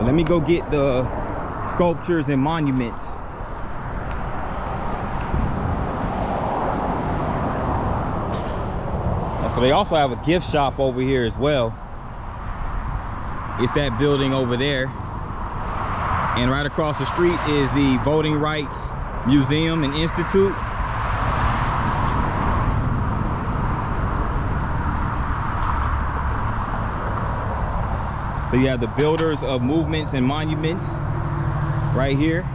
Let me go get the sculptures and monuments. So they also have a gift shop over here as well. It's that building over there. And right across the street is the Voting Rights Museum and Institute. So you have the builders of movements and monuments right here.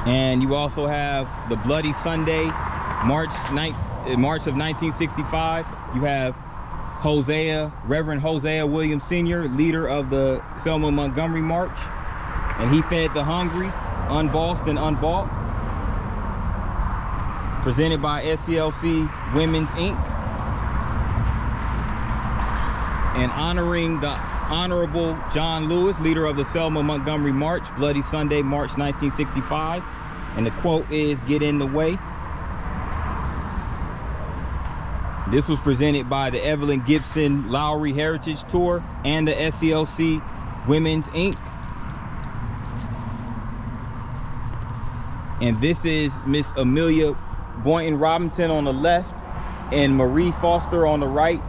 And you also have the Bloody Sunday, March of 1965. You have Reverend Hosea Williams Sr., leader of the Selma Montgomery March. And he fed the hungry, unbossed and unbought. Presented by SCLC Women's Inc. And honoring the Honorable John Lewis, leader of the Selma Montgomery March, Bloody Sunday, March 1965. And the quote is, "Get in the way." This was presented by the Evelyn Gibson Lowry Heritage Tour and the SCLC Women's Inc. And this is Miss Amelia Boynton Robinson on the left and Marie Foster on the right.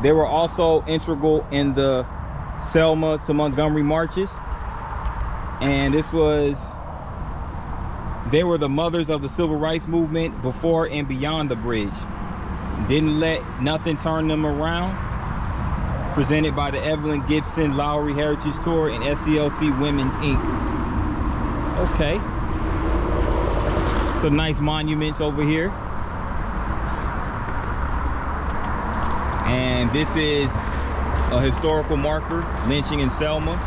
They were also integral in the Selma to Montgomery marches. And they were the mothers of the civil rights movement before and beyond the bridge. Didn't let nothing turn them around. presented by the Evelyn Gibson Lowry Heritage Tour and SCLC Women's Inc. Okay. Some nice monuments over here. And this is a historical marker, lynching in Selma.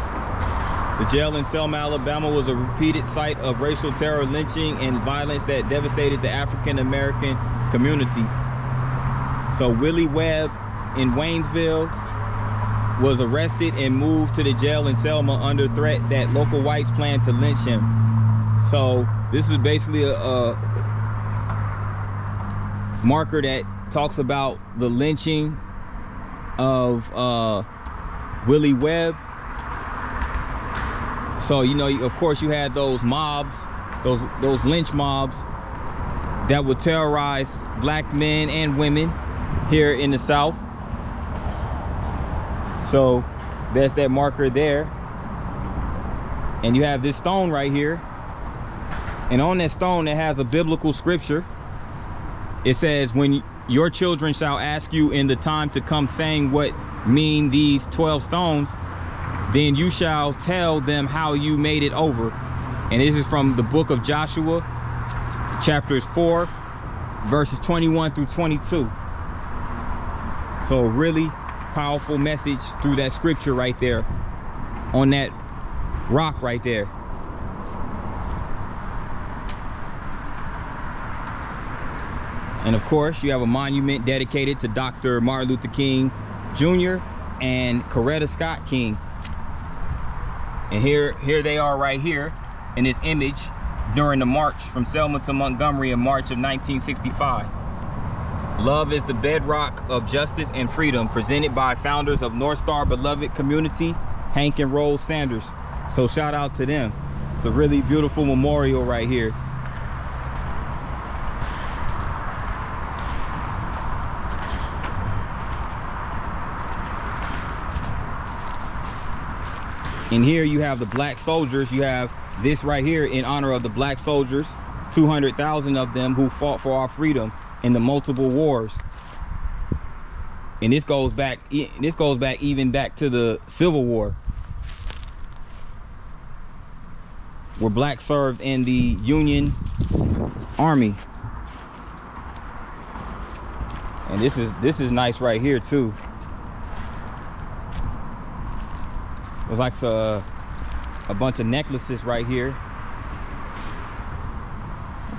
The jail in Selma, Alabama was a repeated site of racial terror, lynching, and violence that devastated the African American community. So Willie Webb in Waynesville was arrested and moved to the jail in Selma under threat that local whites planned to lynch him. So this is basically a marker that talks about the lynching of Willie Webb. So, you know, of course you had those mobs, those lynch mobs that would terrorize black men and women here in the South. So there's that marker there. And you have this stone right here. And on that stone it has a biblical scripture. It says, when your children shall ask you in the time to come, saying, what mean these 12 stones? Then you shall tell them how you made it over. And this is from the book of Joshua, chapters 4, verses 21 through 22. So really powerful message through that scripture right there on that rock right there. And of course you have a monument dedicated to Dr. Martin Luther King Jr. and Coretta Scott King. And here they are right here in this image during the march from Selma to Montgomery in March of 1965. Love is the bedrock of justice and freedom, presented by founders of North Star Beloved Community, Hank and Rose Sanders. So shout out to them. It's a really beautiful memorial right here. And here you have the black soldiers. You have this right here in honor of the black soldiers, 200,000 of them who fought for our freedom in the multiple wars. And this goes back even back to the Civil War, where blacks served in the Union Army. And this is nice right here too. There's like a bunch of necklaces right here.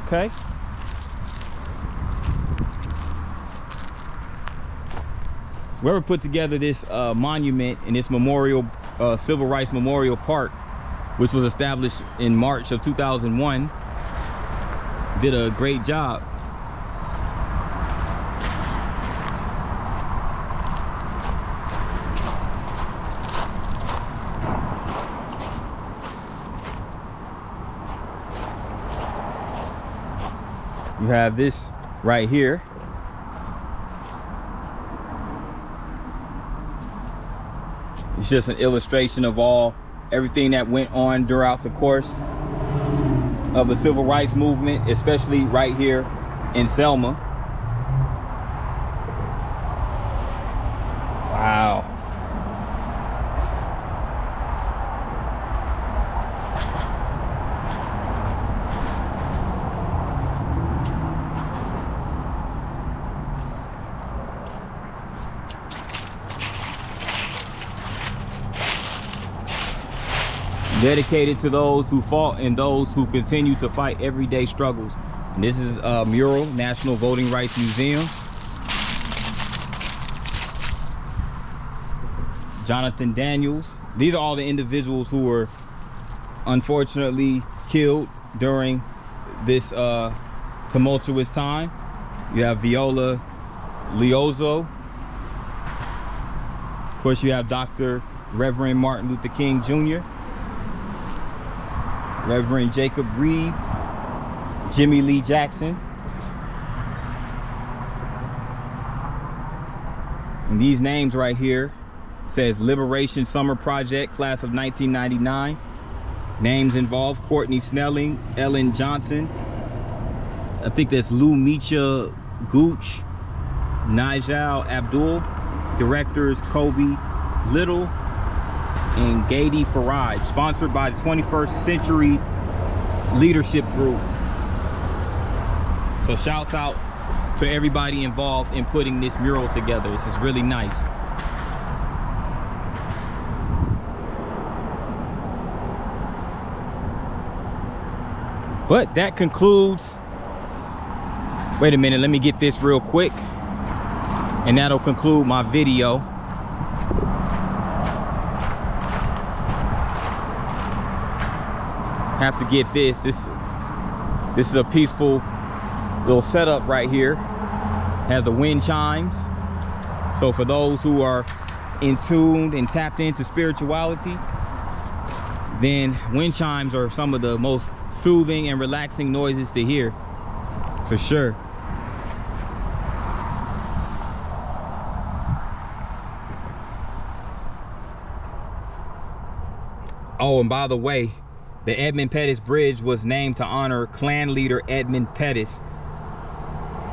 Okay. Whoever put together this monument in this memorial, Civil Rights Memorial Park, which was established in March of 2001, did a great job. You have this right here. It's just an illustration of everything that went on throughout the course of the civil rights movement, especially right here in Selma. Wow. Dedicated to those who fought and those who continue to fight everyday struggles. And this is a mural, National Voting Rights Museum. Jonathan Daniels. These are all the individuals who were unfortunately killed during this tumultuous time. You have Viola Liuzzo. Of course, you have Dr. Reverend Martin Luther King Jr., Reverend Jacob Reed, Jimmy Lee Jackson. And these names right here says Liberation Summer Project, class of 1999. Names involved: Courtney Snelling, Ellen Johnson, I think that's Lou Micha Gooch, Nigel Abdul. Directors: Kobe Little and Gady Farage, sponsored by the 21st Century Leadership Group. So shouts out to everybody involved in putting this mural together. This is really nice. But that concludes, wait a minute, let me get this real quick, and that'll conclude my video. Have to get this. This is a peaceful little setup right here. Has the wind chimes. So for those who are in tune and tapped into spirituality, then wind chimes are some of the most soothing and relaxing noises to hear, for sure. Oh, and by the way, the Edmund Pettus Bridge was named to honor Klan leader Edmund Pettus.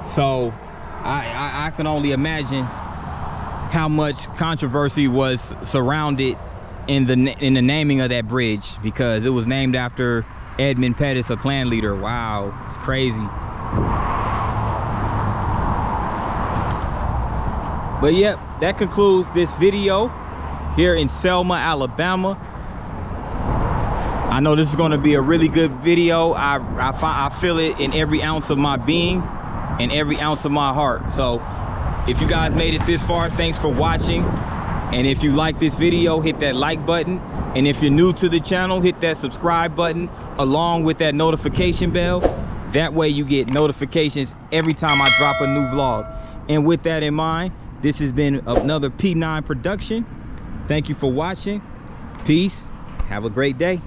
So I can only imagine how much controversy was surrounded in the naming of that bridge, because it was named after Edmund Pettus, a Klan leader. Wow, it's crazy. But yep, that concludes this video here in Selma, Alabama. I know this is going to be a really good video. I feel it in every ounce of my being and every ounce of my heart. So if you guys made it this far, thanks for watching. And if you like this video, hit that like button. And if you're new to the channel, hit that subscribe button along with that notification bell. That way you get notifications every time I drop a new vlog. And with that in mind, this has been another P9 production. Thank you for watching. Peace. Have a great day.